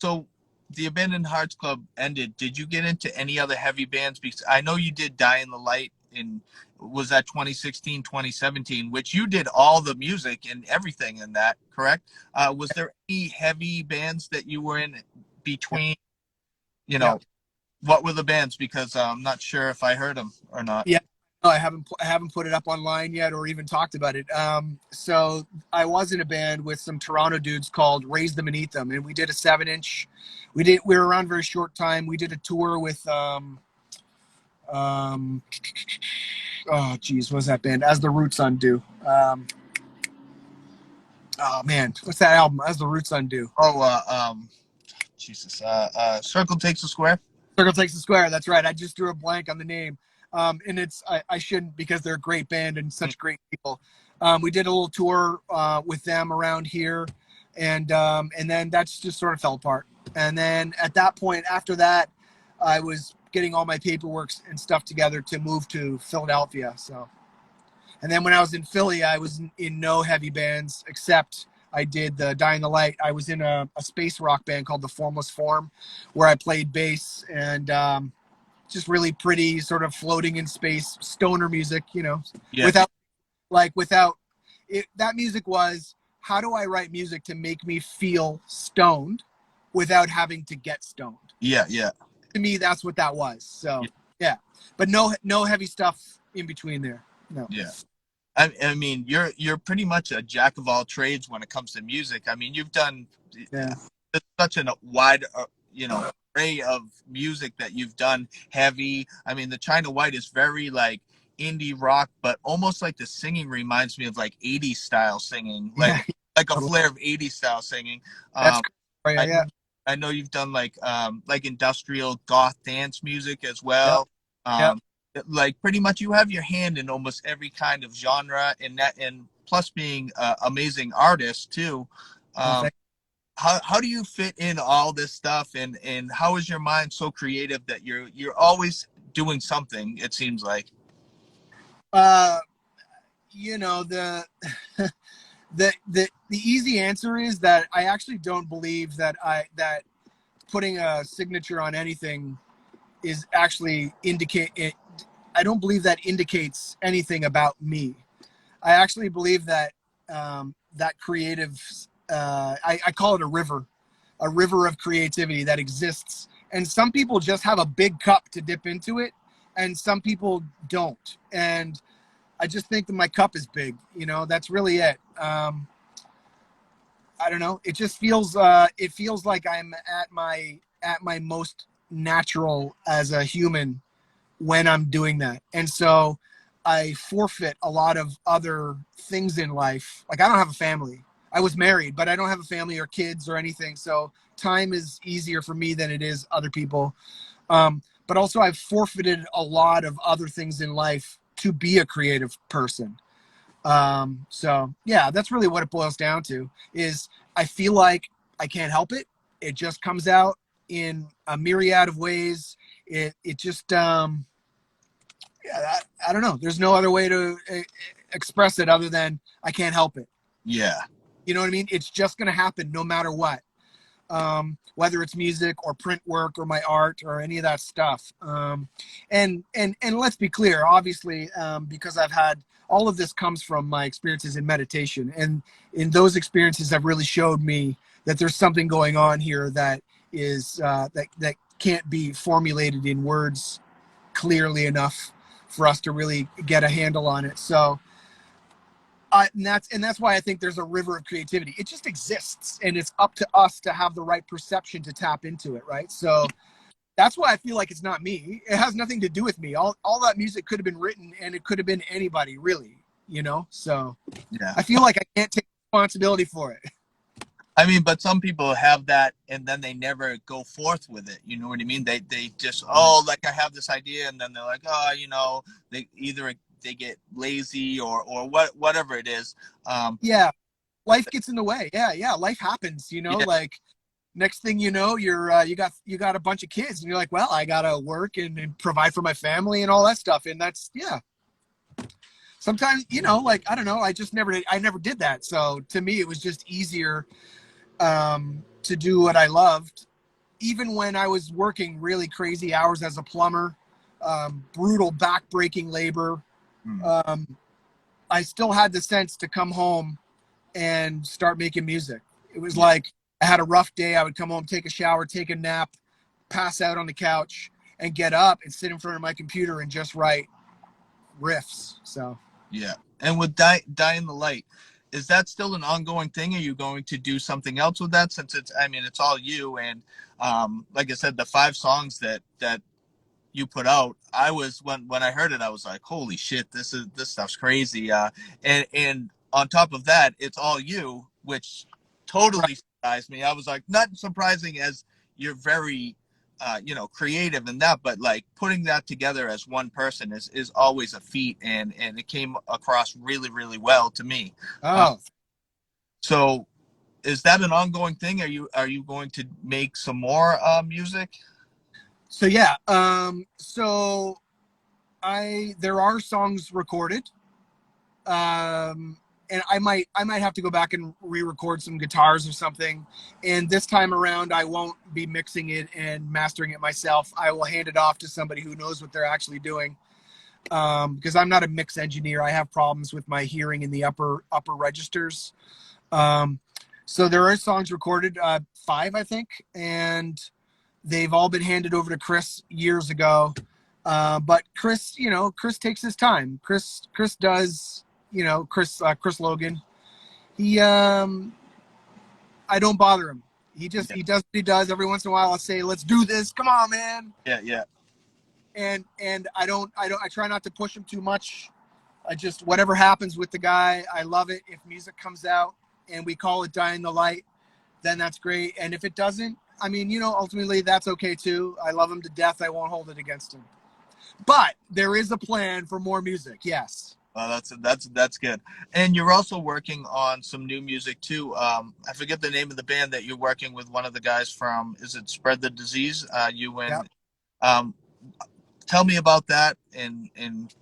So the Abandoned Hearts Club ended. Did you get into any other heavy bands? Because I know you did Die in the Light in was that 2016, 2017, which you did all the music and everything in that, correct? Was there any heavy bands that you were in Yeah. between, you Yeah. know, what were the bands? Because I'm not sure if I heard them or not. Yeah. No, I haven't put it up online yet or even talked about it. So I was in a band with some Toronto dudes called Raise Them and Eat Them, and we did a 7-inch. We were around a very short time. We did a tour with um oh geez, what was that band? As the Roots Undo. Oh man, what's that album? As the Roots Undo. Oh, Jesus. Circle Takes a Square. Circle Takes the Square. That's right. I just drew a blank on the name. And I shouldn't, because they're a great band and such great people. We did a little tour with them around here, and then that's just sort of fell apart. And then at that point, after that, I was getting all my paperwork and stuff together to move to Philadelphia. So, and then when I was in Philly, I was in no heavy bands except I did the Dying the Light. I was in a space rock band called the Formless Form, where I played bass and just really pretty, sort of floating in space, stoner music, Yeah. without it. That music was, how do I write music to make me feel stoned without having to get stoned? Yeah. Yeah. To me, that's what that was. So yeah, but no heavy stuff in between there. No. Yeah. I mean, you're pretty much a jack of all trades when it comes to music. I mean, you've done such a wide, array of music that you've done. Heavy. I mean, the China White is very like indie rock, but almost like the singing reminds me of like 80s style singing, like a flair of 80s style singing. That's yeah. I know you've done like industrial goth dance music as well. Yep. Like pretty much you have your hand in almost every kind of genre, and plus being amazing artist too. How do you fit in all this stuff, and how is your mind so creative that you're always doing something, it seems like? The the easy answer is that I actually don't believe that putting a signature on anything is actually I don't believe that indicates anything about me. I actually believe that that creative, I call it a river of creativity that exists. And some people just have a big cup to dip into it, and some people don't. And I just think that my cup is big. That's really it. I don't know. It just feels like I'm at my most natural as a human when I'm doing that. And so I forfeit a lot of other things in life. Like, I don't have a family. I was married, but I don't have a family or kids or anything. So time is easier for me than it is other people. But also I've forfeited a lot of other things in life to be a creative person. So yeah, that's really what it boils down to, is I feel like I can't help it. It just comes out in a myriad of ways. It just, I don't know. There's no other way to express it other than I can't help it. Yeah. You know what I mean? It's just going to happen no matter what. Whether it's music or print work or my art or any of that stuff. And let's be clear, obviously, because I've had all of this comes from my experiences in meditation. And in those experiences have really showed me that there's something going on here that is, that can't be formulated in words clearly enough for us to really get a handle on it. So, and that's why I think there's a river of creativity. It just exists, and it's up to us to have the right perception to tap into it, right? So that's why I feel like it's not me. It has nothing to do with me. All that music could have been written, and it could have been anybody, really, So Yeah. I feel like I can't take responsibility for it. I mean, but some people have that and then they never go forth with it. You know what I mean? They just, like I have this idea, and then they're like, they either they get lazy or whatever it is. Yeah. Life gets in the way. Yeah. Life happens, like next thing you know, you're, you got a bunch of kids, and you're like, well, I got to work and provide for my family and all that stuff. And that's, sometimes, like, I don't know. I never did that. So to me, it was just easier to do what I loved, even when I was working really crazy hours as a plumber brutal back-breaking labor. Mm. I still had the sense to come home and start making music. It was Yeah. like I had a rough day. I would come home, take a shower, take a nap, pass out on the couch, and get up and sit in front of my computer and just write riffs. So Yeah. And with Die in the Light, is that still an ongoing thing? Are you going to do something else with that, since it's, I mean, it's all you, and like I said, the 5 songs that you put out, I was, when I heard it, I was like, holy shit, this stuff's crazy. And on top of that, it's all you, which right. totally surprised me. I was like, not surprising as you're very creative in that, but like putting that together as one person is always a feat, and it came across really, really well to me. uh, Oh, so is that an ongoing thing? Are you going to make some more music? so yeah. So there are songs recorded. And I might have to go back and re-record some guitars or something. And this time around, I won't be mixing it and mastering it myself. I will hand it off to somebody who knows what they're actually doing. Because I'm not a mix engineer. I have problems with my hearing in the upper registers. Um, so there are songs recorded, 5, I think, and they've all been handed over to Chris years ago. But Chris, Chris takes his time. Chris does, Chris Logan. He, I don't bother him. Yeah, He does what he does. Every once in a while, I'll say, "Let's do this. Come on, man." yeah, yeah. And I try not to push him too much. I just, whatever happens with the guy, I love it. If music comes out and we call it Die in the Light, then that's great. And if it doesn't, I mean, ultimately that's okay too. I love him to death. I won't hold it against him. But there is a plan for more music. Yes. That's good. And you're also working on some new music too. I forget the name of the band that you're working with. One of the guys from, is it Spread the Disease? You Yeah. and um, tell me about that, and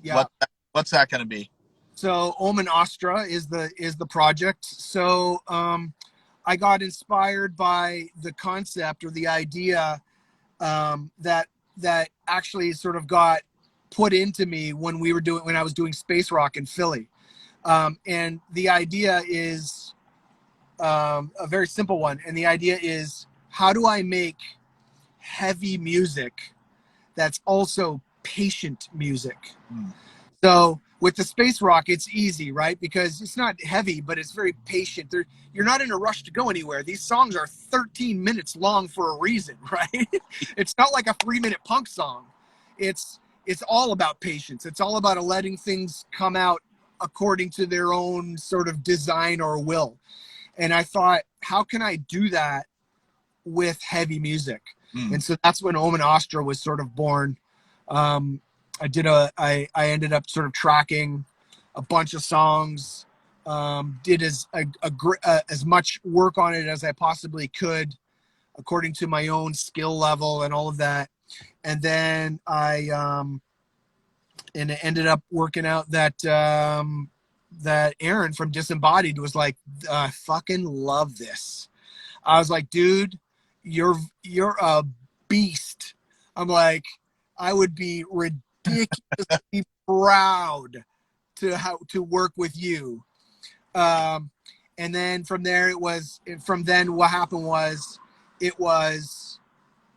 Yeah. what's that going to be? So Omen Astra is the project. So I got inspired by the concept or the idea that actually sort of got put into me when I was doing space rock in Philly. And the idea is a very simple one. And the idea is, how do I make heavy music that's also patient music? Hmm. So with the space rock, it's easy, right? Because it's not heavy, but it's very patient. You're not in a rush to go anywhere. These songs are 13 minutes long for a reason, right? It's not like a 3-minute punk song. It's all about patience. It's all about letting things come out according to their own sort of design or will. And I thought, how can I do that with heavy music? Hmm. And so that's when Omen Astra was sort of born. Um, I ended up sort of tracking a bunch of songs, did as much work on it as I possibly could, according to my own skill level and all of that. And then and it ended up working out that Aaron from Disembodied was like, I fucking love this. I was like, dude, you're a beast. I'm like, I would be ridiculously proud to work with you. And then from then what happened was,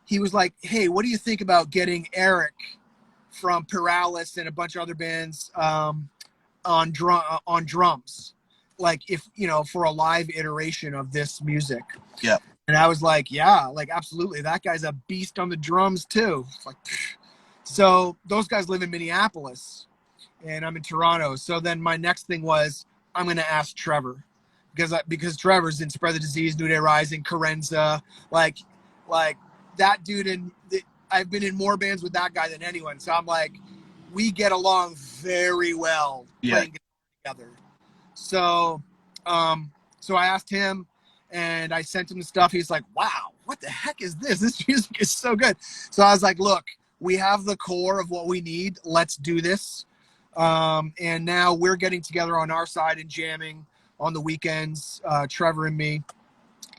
he was like, hey, what do you think about getting Eric from Paralysis and a bunch of other bands on drums, like, if for a live iteration of this music? Yeah. And I was like, yeah, like, absolutely, that guy's a beast on the drums too. Like, so those guys live in Minneapolis and I'm in Toronto. So then my next thing was, I'm going to ask Trevor, because Trevor's in Spread the Disease, New Day Rising, Carenza, like that dude. And I've been in more bands with that guy than anyone. So I'm like, we get along very well Yeah. playing together. So, so I asked him and I sent him the stuff. He's like, wow, what the heck is this? This music is so good. So I was like, look, we have the core of what we need. Let's do this. And now we're getting together on our side and jamming on the weekends, Trevor and me.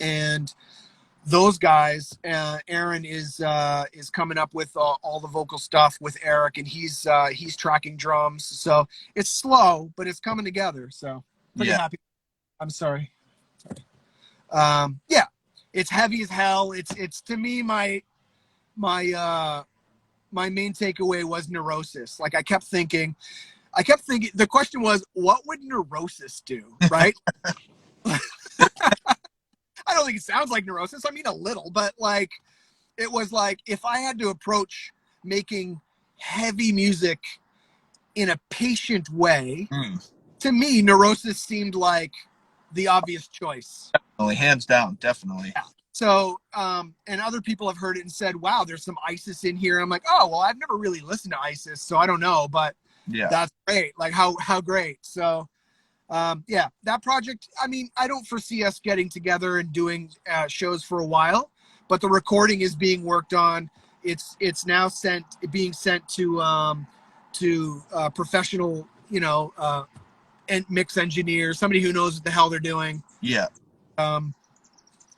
And those guys. Aaron is coming up with all the vocal stuff with Eric, and he's tracking drums. So it's slow, but it's coming together. So pretty Yeah. happy. I'm sorry. Yeah, it's heavy as hell. It's to me my main takeaway was Neurosis. Like I kept thinking the question was, what would Neurosis do, right? I don't think it sounds like Neurosis. I mean, a little, but like, it was like, if I had to approach making heavy music in a patient way, to me, Neurosis seemed like the obvious choice. Definitely, hands down, definitely. Yeah. So, and other people have heard it and said, wow, there's some ISIS in here. I'm like, oh, well, I've never really listened to ISIS, so I don't know, but Yeah. that's great. Like how great. So, yeah, that project, I mean, I don't foresee us getting together and doing shows for a while, but the recording is being worked on. It's now being sent to professional, and mix engineer, somebody who knows what the hell they're doing. Yeah. And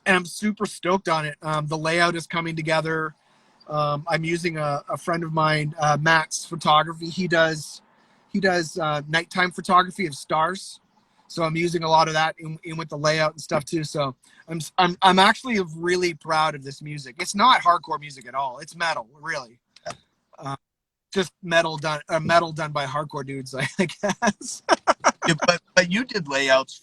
I'm super stoked on it. The layout is coming together. I'm using a friend of mine, Matt's photography. He does nighttime photography of stars. So I'm using a lot of that in with the layout and stuff too. So I'm actually really proud of this music. It's not hardcore music at all. It's metal, really. Just metal done by hardcore dudes, I guess. Yeah, but you did layouts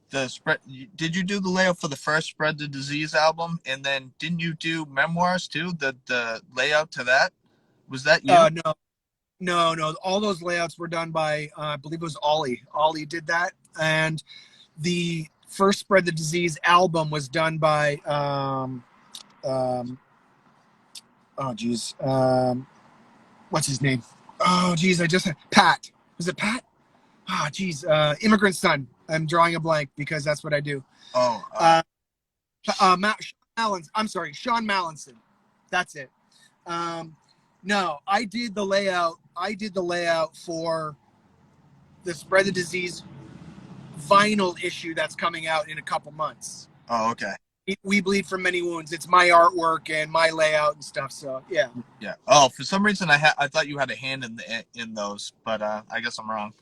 the spread. Did you do the layout for the first Spread the Disease album? And then didn't you do Memoirs too? The layout to that, was that you? No. All those layouts were done by I believe it was Ollie. Ollie did that, and the first Spread the Disease album was done by what's his name? Oh geez, Pat. Was it Pat? Oh geez, Immigrant Son. I'm drawing a blank because that's what I do. Oh. Sean Mallinson. That's it. No, I did the layout. I did the layout for the Spread the Disease vinyl issue that's coming out in a couple months. Oh, okay. We Bleed from Many Wounds. It's my artwork and my layout and stuff. So yeah. Yeah. Oh, for some reason I thought you had a hand in those, but I guess I'm wrong.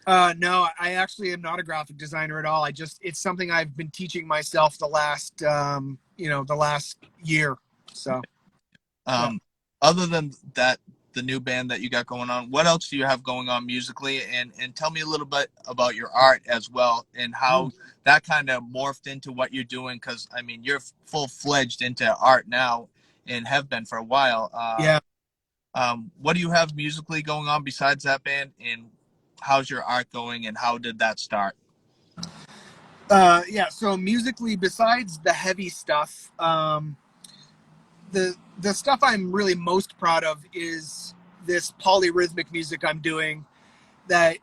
No, I actually am not a graphic designer at all. It's something I've been teaching myself the last year. So, yeah. Other than that, the new band that you got going on, what else do you have going on musically? And tell me a little bit about your art as well and how that kind of morphed into what you're doing. Cause I mean, you're full-fledged into art now and have been for a while. Yeah. What do you have musically going on besides that band, and how's your art going, and how did that start? Yeah. So musically, besides the heavy stuff, the stuff I'm really most proud of is this polyrhythmic music I'm doing that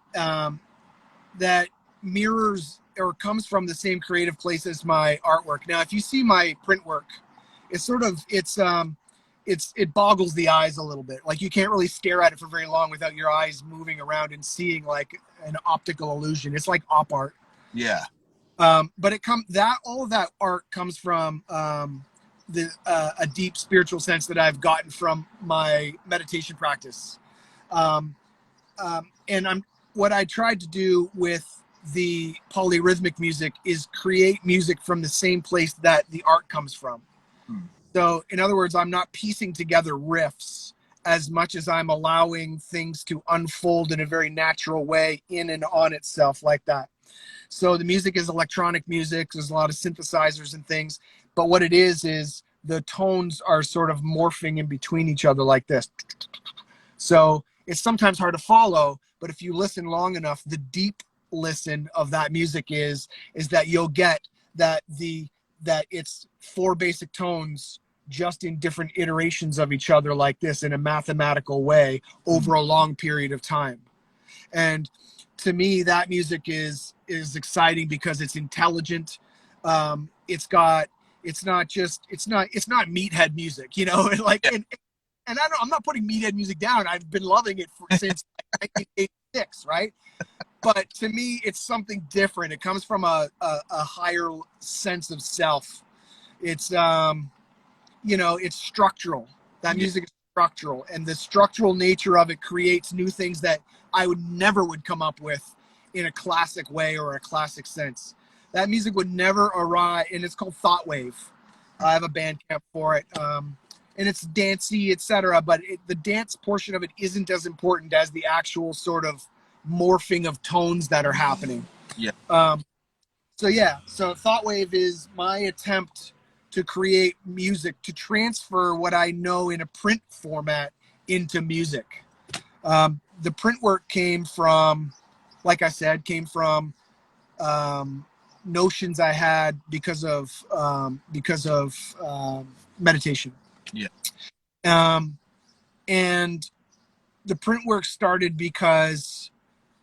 that mirrors or comes from the same creative place as my artwork. Now, if you see my print work, it's sort of it boggles the eyes a little bit. Like you can't really stare at it for very long without your eyes moving around and seeing like an optical illusion. It's like op art. Yeah. But all of that art comes from a deep spiritual sense that I've gotten from my meditation practice. And what I tried to do with the polyrhythmic music is create music from the same place that the art comes from. So in other words, I'm not piecing together riffs as much as I'm allowing things to unfold in a very natural way in and on itself like that. So the music is electronic music. There's a lot of synthesizers and things, but what it is the tones are sort of morphing in between each other like this. So it's sometimes hard to follow, but if you listen long enough, the deep listen of that music is that you'll get that it's four basic tones just in different iterations of each other like this in a mathematical way over a long period of time. And to me, that music is exciting because it's intelligent. It's not meathead music, like, and I'm not putting meathead music down. I've been loving it since 1986, right? but to me, it's something different. It comes from a higher sense of self. It's it's structural. That Yeah. music is structural, and the structural nature of it creates new things that I would come up with in a classic way or a classic sense. That music would never arrive, and it's called Thought Wave. I have a band camp for it, and it's dancey, etc. But the dance portion of it isn't as important as the actual sort of morphing of tones that are happening. Yeah. So Thought Wave is my attempt to create music, to transfer what I know in a print format into music. The print work came from, like I said, notions I had because of meditation. Yeah. And the print work started because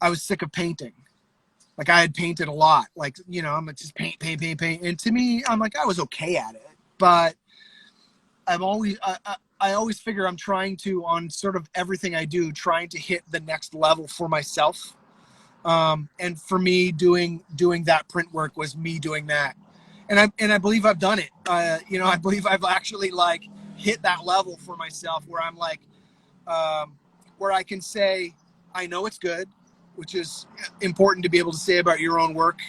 I was sick of painting. Like I had painted a lot. Like, I'm like just paint. And to me, I'm like, I was okay at it. But I always figure I'm trying to, on sort of everything I do, trying to hit the next level for myself. And for me, doing that print work was me doing that. And I believe I've done it. I believe I've actually like hit that level for myself where I'm like, where I can say, I know it's good, which is important to be able to say about your own work.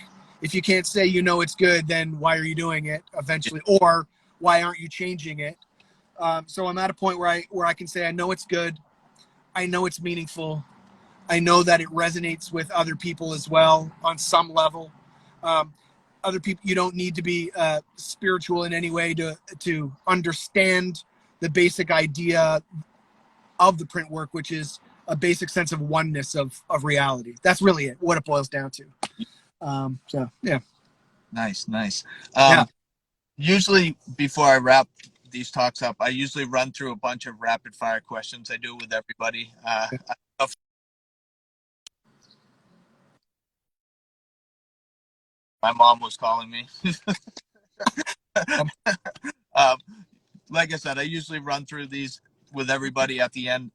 If you can't say it's good, then why are you doing it eventually? Or why aren't you changing it? So I'm at a point where I can say, I know it's good. I know it's meaningful. I know that it resonates with other people as well on some level. Other people, you don't need to be spiritual in any way to understand the basic idea of the print work, which is a basic sense of oneness of reality. That's really what it boils down to. So yeah. Nice. Yeah. Usually before I wrap these talks up, I usually run through a bunch of rapid fire questions I do with everybody. My mom was calling me. um, like I said, I usually run through these with everybody at the end.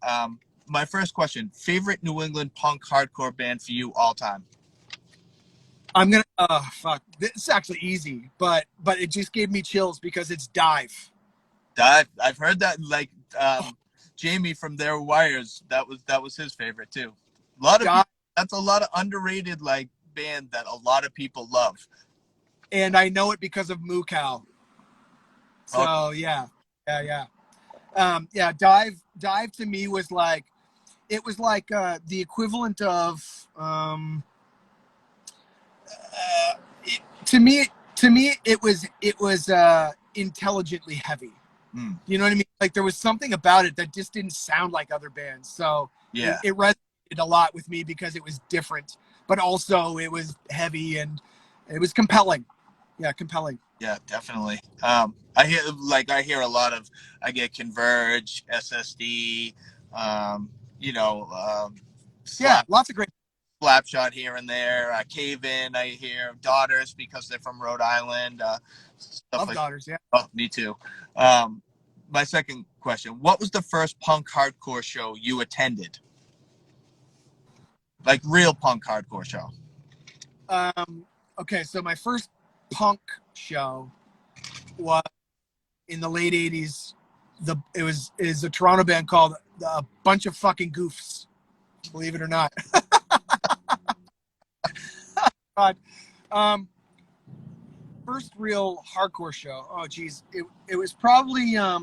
My first question: favorite New England punk hardcore band for you all time? I'm gonna fuck. This is actually easy, but it just gave me chills because it's Dive. I've heard that. Like Jamie from Their Wires, that was his favorite too. A lot of people, that's a lot of underrated like band that a lot of people love. And I know it because of Moo Cow. So okay. yeah. Dive to me was like, it was like the equivalent of to me it was intelligently heavy. You know what I mean? Like there was something about it that just didn't sound like other bands. So Yeah, it resonated a lot with me because it was different, but also it was heavy and it was compelling. Yeah, compelling. Yeah, definitely. I hear a lot of, I get Converge, SSD, Yeah, slap lots of great. Slapshot here and there. Cave In, I hear Daughters because they're from Rhode Island. Stuff Love like. Daughters. Yeah. Oh, me too. My second question: what was the first punk hardcore show you attended? Like real punk hardcore show. Okay, so my first punk show was in the late '80s. Is a Toronto band called A Bunch of Fucking Goofs. Believe it or not. God. First real hardcore show. Oh geez, it was probably I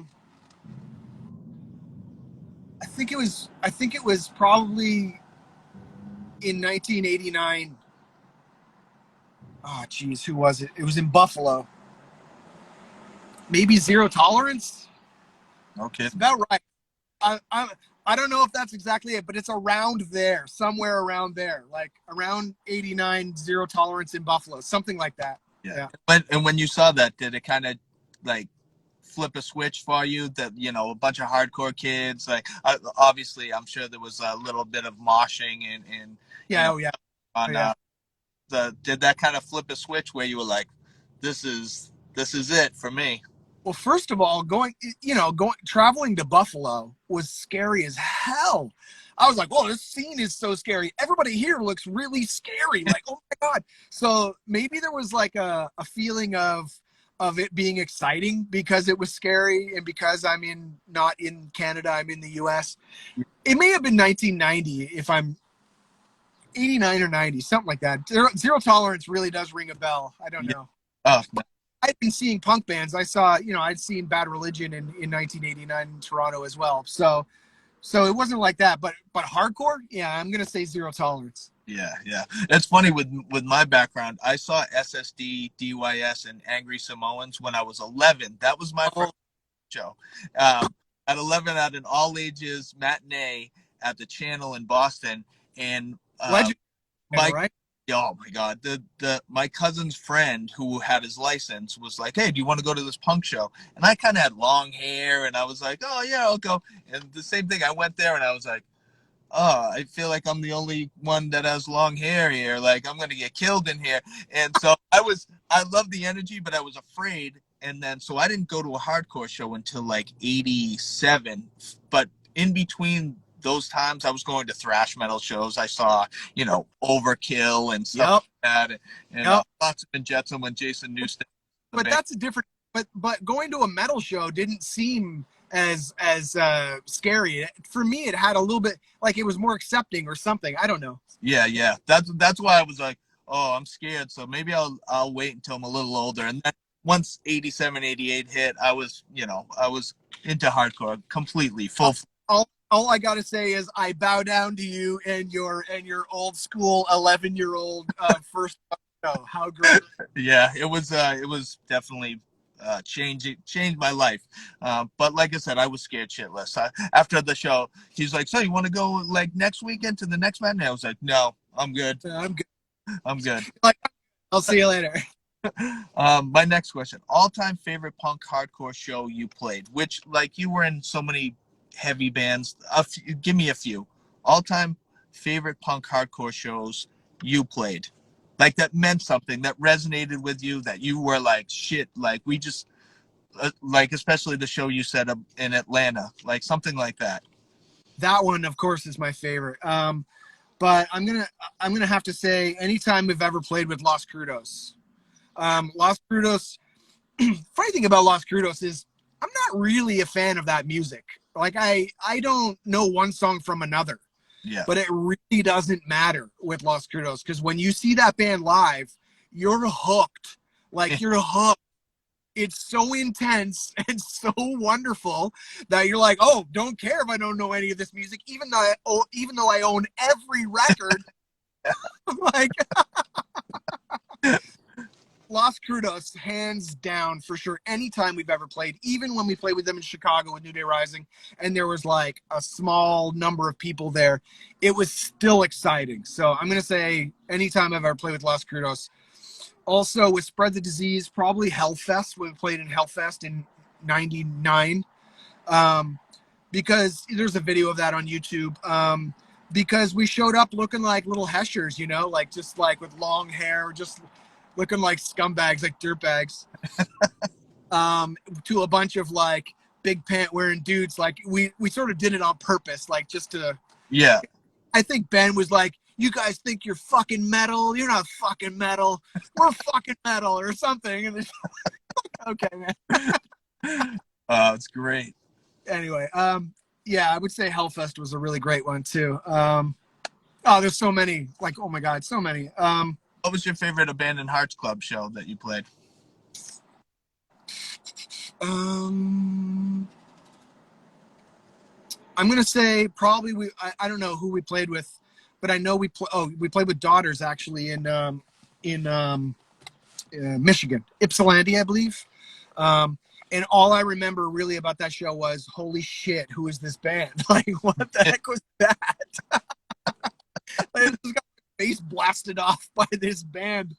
think it was probably in 1989. Oh geez, who was it? It was in Buffalo. Maybe Zero Tolerance. No kidding. It's about right. I don't know if that's exactly it, but it's around there, somewhere around there, like around 89, Zero Tolerance in Buffalo, something like that. Yeah. When you saw that, did it kind of like flip a switch for you that a bunch of hardcore kids, like obviously I'm sure there was a little bit of moshing and Yeah. Oh yeah. on did that kind of flip a switch where you were like, this is it for me? Well, first of all, going traveling to Buffalo was scary as hell. I was like, whoa, this scene is so scary. Everybody here looks really scary. Like, oh my God. So maybe there was like a feeling of it being exciting because it was scary, and because not in Canada, I'm in the US. It may have been 1990, if I'm 89 or 90, something like that. Zero Tolerance really does ring a bell. I don't know. Oh, I've been seeing punk bands. I saw, I'd seen Bad Religion in 1989 in Toronto as well. So it wasn't like that, but hardcore, yeah, I'm gonna say Zero Tolerance. yeah, yeah. It's funny with my background. I saw SSD, DYS, and Angry Samoans when I was 11. That was my first show. At 11, at an all ages matinee at the Channel in Boston, and Legend, my right? oh my God, my cousin's friend who had his license was like, hey, do you want to go to this punk show? And I kind of had long hair, and I was like, oh yeah, I'll go. And the same thing, I went there and I was like, oh, I feel like I'm the only one that has long hair here. Like, I'm gonna get killed in here. And so I loved the energy, but I was afraid. And then so I didn't go to a hardcore show until like 87. But in between those times, I was going to thrash metal shows. I saw, Overkill and stuff like that, and Flotsam and Jetsam when Jason Newsted. But that's a different. But going to a metal show didn't seem as scary. For me, it had a little bit like it was more accepting or something. I don't know. Yeah. That's why I was like, oh, I'm scared. So maybe I'll wait until I'm a little older. And then once 87, 88 hit, I was into hardcore completely, full. All I gotta say is I bow down to you and your old school 11-year-old first show. How great! Yeah, it was definitely changed my life. But like I said, I was scared shitless. After the show, he's like, so you want to go like next weekend to the next matinee? I was like, no, I'm good. I'm good. Like, I'll see you later. My next question: all-time favorite punk hardcore show you played? Which, like, you were in so many heavy bands. Give me a few. All-time favorite punk hardcore shows you played, like that meant something, that resonated with you, that you were like, shit, like we just like, especially the show you set up in Atlanta, like something like that. That one, of course, is my favorite. But I'm gonna have to say, anytime we've ever played with Los Crudos. Los Crudos. Funny thing about Los Crudos is I'm not really a fan of that music. Like I don't know one song from another. Yeah. But it really doesn't matter with Los Crudos, because when you see that band live, you're hooked. Like, you're hooked. It's so intense and so wonderful that you're like, oh, don't care if I don't know any of this music, even though I own every record. Like, Los Crudos, hands down, for sure. Anytime we've ever played, even when we played with them in Chicago with New Day Rising, and there was like a small number of people there, it was still exciting. So I'm going to say anytime I've ever played with Los Crudos. Also, with Spread the Disease, probably Hellfest. We played in Hellfest in 99. Because there's a video of that on YouTube. Because we showed up looking like little heshers, like just like with long hair, just looking like scumbags, like dirtbags. To a bunch of like big pant wearing dudes. Like we sort of did it on purpose, like just to. Yeah. I think Ben was like, you guys think you're fucking metal? You're not fucking metal. We're fucking metal or something. And okay, man. It's great. Anyway, yeah, I would say Hellfest was a really great one too. There's so many. Like, oh my God, so many. What was your favorite Abandoned Hearts Club show that you played? I'm gonna say probably I don't know who we played with, but I know we played with Daughters actually in Michigan, Ypsilanti, I believe. And all I remember really about that show was, holy shit, who is this band? Like, what the heck was that? I just got my face blasted off by this band,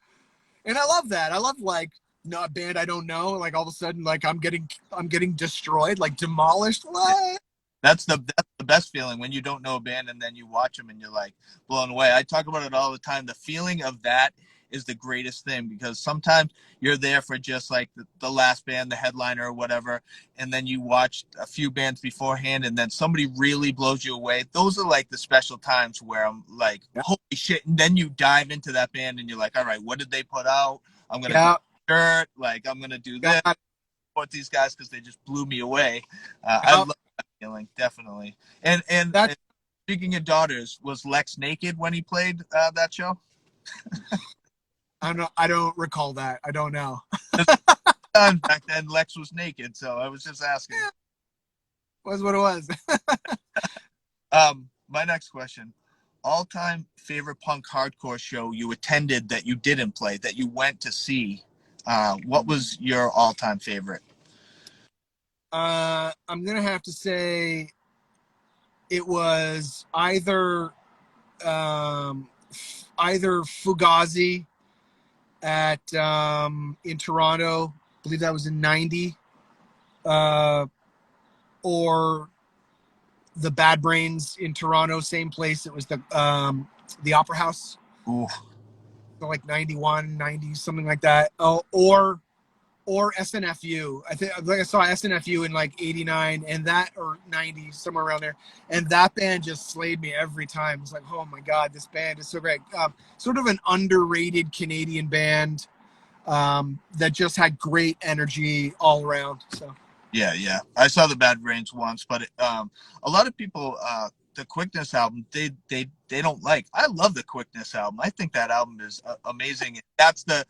and I love that. I love like not a band I don't know. Like all of a sudden, like I'm getting destroyed, like demolished. What? That's the best feeling, when you don't know a band and then you watch them and you're like blown away. I talk about it all the time. The feeling of that is the greatest thing, because sometimes you're there for just like the last band, the headliner or whatever, and then you watch a few bands beforehand, and then somebody really blows you away. Those are like the special times where I'm like, Yeah. holy shit. And then you dive into that band and you're like, all right, what did they put out? I'm going to get Yeah. a shirt. Like, I'm going to do this. God, Support these guys because they just blew me away. I yeah. love that feeling, definitely. And That speaking of daughters, was Lex naked when he played that show? I don't recall that. I don't know. Back then, Lex was naked, so I was just asking. Was what it was. My next question: all-time favorite punk hardcore show you attended that you didn't play, that you went to see? What was your all-time favorite? I'm gonna have to say it was either Fugazi at in Toronto. I believe that was in '90, or the Bad Brains in Toronto, same place. It was the Opera House, Ooh, so like 91, 90, something like that. Oh, or SNFU. I think like I saw SNFU in like '89 and that, or '90, somewhere around there. And that band just slayed me every time. It's like, oh my god, this band is so great. Sort of an underrated Canadian band that just had great energy all around. So yeah. I saw the Bad Brains once, but a lot of people, the Quickness album, they don't like. I love the Quickness album. I think that album is amazing. That's the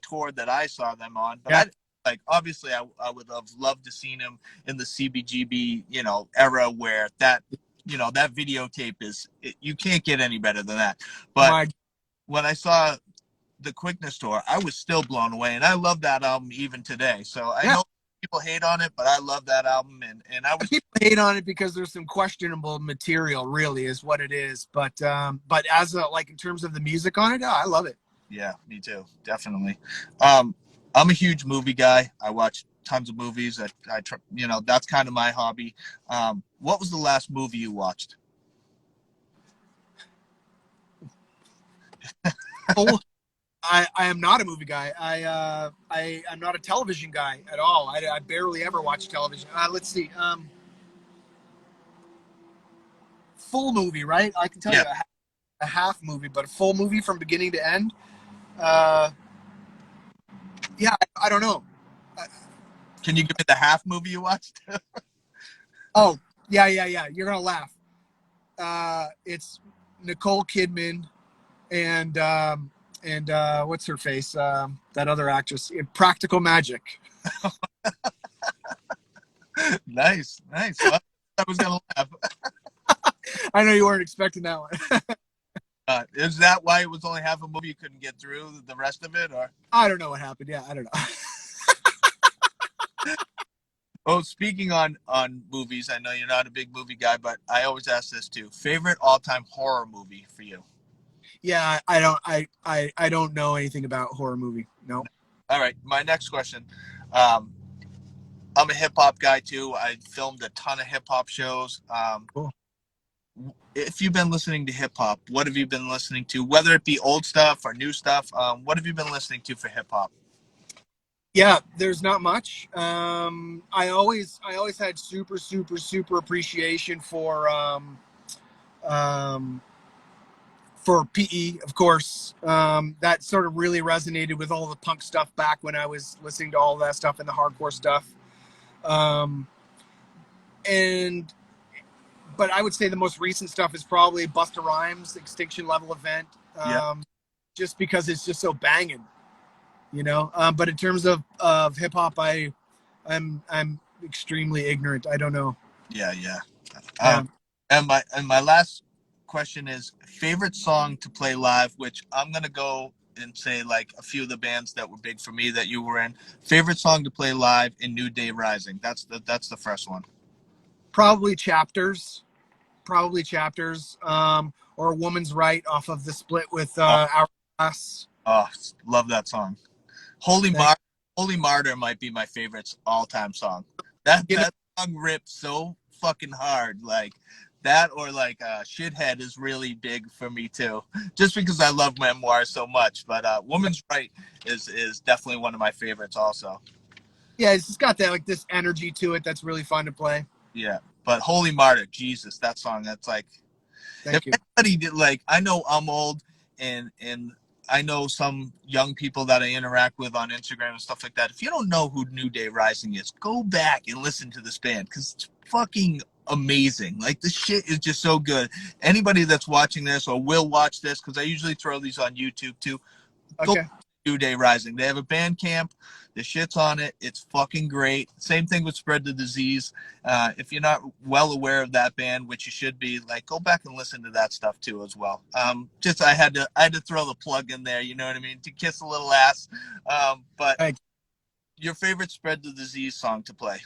tour that I saw them on. But yeah, I like, obviously I would have loved to seen him in the CBGB era, where that videotape you can't get any better than that. But my when I saw the Quickness tour, I was still blown away, and I love that album even today. So I yeah. know people hate on it, but I love that album, and I was People hate on it because there's some questionable material, really, is what it is. But as a, like, in terms of the music on it, I love it. yeah, me too, definitely. I'm a huge movie guy. I watch tons of movies. That's kind of my hobby. What was the last movie you watched? Oh, I am not a movie guy. I'm not a television guy at all. I barely ever watch television. Let's see. Full movie, right? I can tell Yeah, you a half movie, but a full movie from beginning to end. Uh, yeah, I don't know. Uh, can you give me the half movie you watched? oh, yeah. You're gonna laugh. It's Nicole Kidman and what's her face? That other actress, Practical Magic. Nice. Well, I was gonna laugh. I know you weren't expecting that one. Is that why it was only half a movie? You couldn't get through the rest of it, or? I don't know what happened. Yeah, I don't know. Oh, speaking on movies, I know you're not a big movie guy, but I always ask this too. Favorite all-time horror movie for you? Yeah, I don't know anything about horror movie. No. All right, my next question. Um, I'm a hip hop guy too. I filmed a ton of hip hop shows. Cool. If you've been listening to hip hop, what have you been listening to? Whether it be old stuff or new stuff, what have you been listening to for hip hop? Yeah, there's not much. I always had super appreciation um, for PE, of course. That sort of really resonated with all the punk stuff back when I was listening to all that stuff and the hardcore stuff. Um, and but I would say the most recent stuff is probably Busta Rhymes' Extinction Level Event, Yeah, just because it's just so banging, you know. But in terms of hip hop, I'm extremely ignorant. I don't know. yeah. Yeah. And my last question is favorite song to play live, which I'm gonna go and say like a few of the bands that were big for me that you were in. Favorite song to play live in New Day Rising. That's the first one. Probably chapters. Probably chapters. Or a woman's right off of the split with Oh, Hourglass. oh, love that song. Holy Mar Holy Martyr might be my favorite all time song. That You know, that song rips so fucking hard. Like That or like Shithead is really big for me too, just because I love Memoir so much. But Woman's Right is definitely one of my favorites also. Yeah, it's just got that like this energy to it that's really fun to play. Yeah, but Holy Martyr, Jesus, that song, that's like, if Thank you. anybody did, like, I know I'm old, and I know some young people that I interact with on Instagram and stuff like that. If you don't know who New Day Rising is, go back and listen to this band because it's fucking amazing. Like, the shit is just so good. Anybody that's watching this or will watch this, because I usually throw these on YouTube too, go Okay. New Day Rising. They have a band camp. The shit's on it. It's fucking great. Same thing with Spread the Disease. If you're not well aware of that band, which you should be, like, go back and listen to that stuff too as well. Just I had to throw the plug in there. You know what I mean? To kiss a little ass. But Thank your favorite Spread the Disease song to play?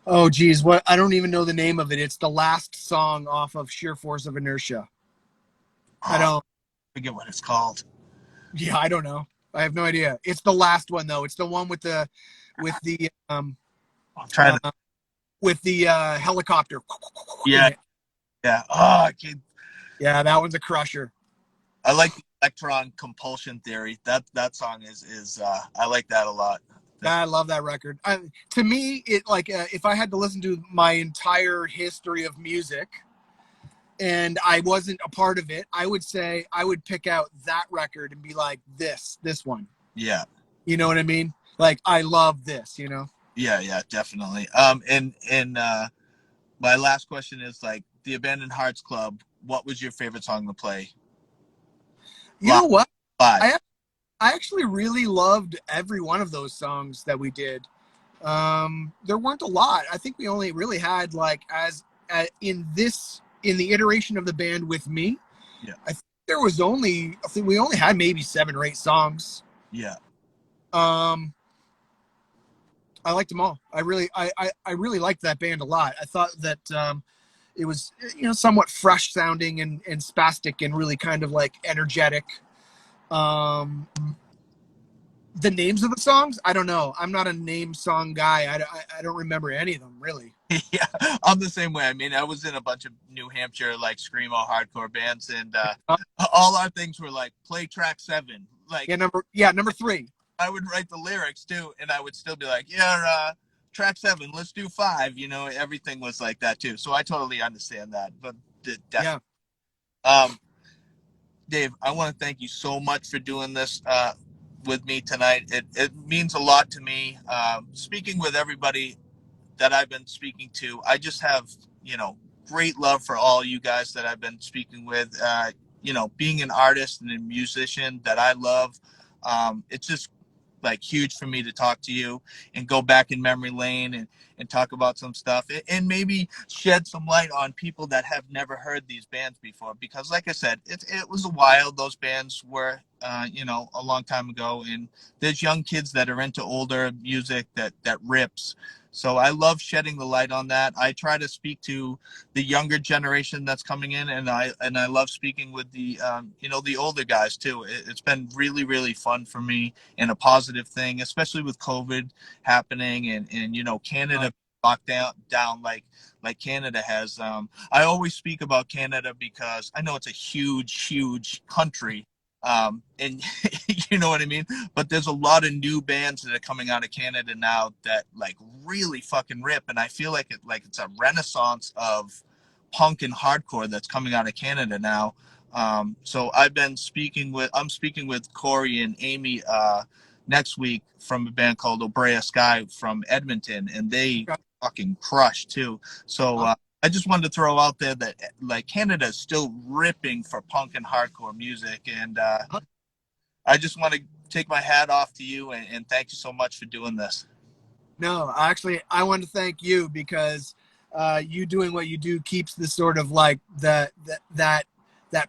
Oh, geez, what? I don't even know the name of it. It's the last song off of Sheer Force of Inertia. I Oh, I don't. forget what it's called. Yeah, I don't know. I have no idea. It's the last one though. It's the one with the I'm trying to. uh, helicopter in Yeah, it. yeah. Oh, I can't. Yeah, that one's a crusher. I like the Electron Compulsion Theory. That song is I like that a lot. That's, I love that record. To me, it like if I had to listen to my entire history of music and I wasn't a part of it, I would say I would pick out that record and be like, this one. yeah. You know what I mean? Like, I love this, you know? Yeah, definitely. And my last question is, like, the Abandoned Hearts Club. What was your favorite song to play You know what? live? I I actually really loved every one of those songs that we did. There weren't a lot. I think we only really had like in the iteration of the band with me. Yeah, I think I think we only had maybe 7 or 8 songs. yeah, Um, I liked them all. I really liked that band a lot. I thought that it was somewhat fresh sounding and spastic and really kind of like energetic. Um, the names of the songs, I don't know. I'm not a name song guy. I don't remember any of them really. yeah. I'm the same way. I mean, I was in a bunch of New Hampshire like screamo hardcore bands, and all our things were like play track 7. Like, Number 3. I would write the lyrics too, and I would still be like, yeah, track 7, let's do 5. Everything was like that too. So I totally understand that. But Yeah. definitely. Dave, I want to thank you so much for doing this with me tonight. It means a lot to me. Speaking with everybody that I've been speaking to, I just have, great love for all you guys that I've been speaking with. Being an artist and a musician that I love, it's just like huge for me to talk to you and go back in memory lane and talk about some stuff and maybe shed some light on people that have never heard these bands before, because like I said, it was a while. Those bands were a long time ago, and there's young kids that are into older music that rips. So I love shedding the light on that. I try to speak to the younger generation that's coming in, and I love speaking with the older guys too. It's been really, really fun for me and a positive thing, especially with COVID happening and Canada locked down like Canada has. I always speak about Canada because I know it's a huge country. And you know what I mean? But there's a lot of new bands that are coming out of Canada now that like really fucking rip. And I feel like it's a renaissance of punk and hardcore that's coming out of Canada now. So I'm speaking with Corey and Amy next week from a band called Obrea Sky from Edmonton, and they fucking crush too. So I just wanted to throw out there that like Canada is still ripping for punk and hardcore music, and I just want to take my hat off to you and thank you so much for doing this. No, actually, I want to thank you because you doing what you do keeps the sort of like that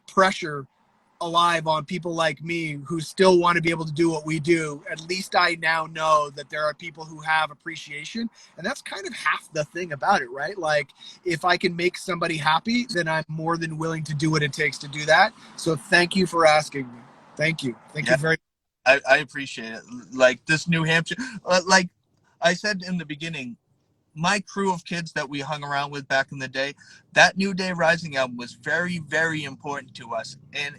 pressure alive on people like me who still want to be able to do what we do. At least I now know that there are people who have appreciation, and that's kind of half the thing about it, right? Like, if I can make somebody happy, then I'm more than willing to do what it takes to do that. So thank you for asking me. Thank you Yeah, very I appreciate it. Like this New Hampshire, like I said in the beginning, my crew of kids that we hung around with back in the day, that New Day Rising album was very, very important to us. And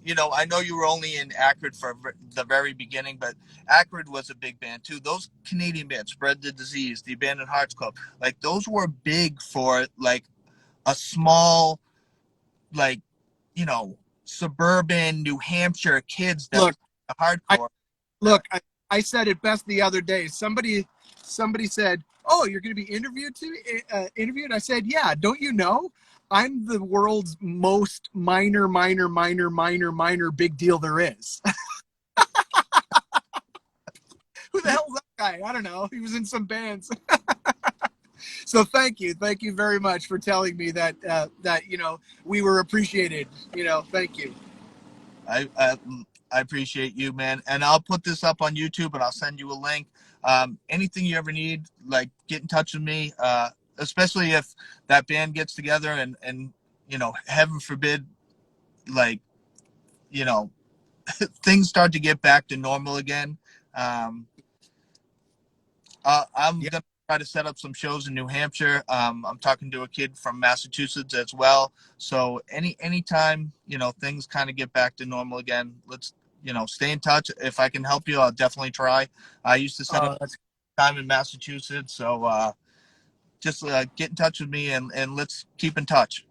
you know, I know you were only in Acrid for the very beginning, but Acrid was a big band too. Those Canadian bands, Spread the Disease, the Abandoned Hearts Club, like those were big for like a small, like, you know, suburban New Hampshire kids that Look, were I hardcore. look, I said it best the other day. Somebody said, "Oh, you're going to be interviewed." I said, "Yeah, don't you know? I'm the world's most minor big deal there is." Who the hell's that guy? I don't know. He was in some bands. So thank you very much for telling me that we were appreciated. Thank you. I, I I appreciate you, man. And I'll put this up on YouTube, and I'll send you a link. Anything you ever need, like, get in touch with me. Especially if that band gets together and you know, heaven forbid, like, you know, things start to get back to normal again. Um, I'm Yeah. gonna try to set up some shows in New Hampshire. I'm talking to a kid from Massachusetts as well. So anytime, you know, things kind of get back to normal again, let's, you know, stay in touch. If I can help you, I'll definitely try. I used to set up That's time in Massachusetts, so just get in touch with me and let's keep in touch.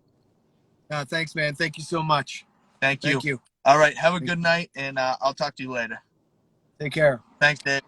thanks, man. Thank you so much. Thank you. Thank you. All right, have a good night, and I'll talk to you later. Take care. Thanks, Dave.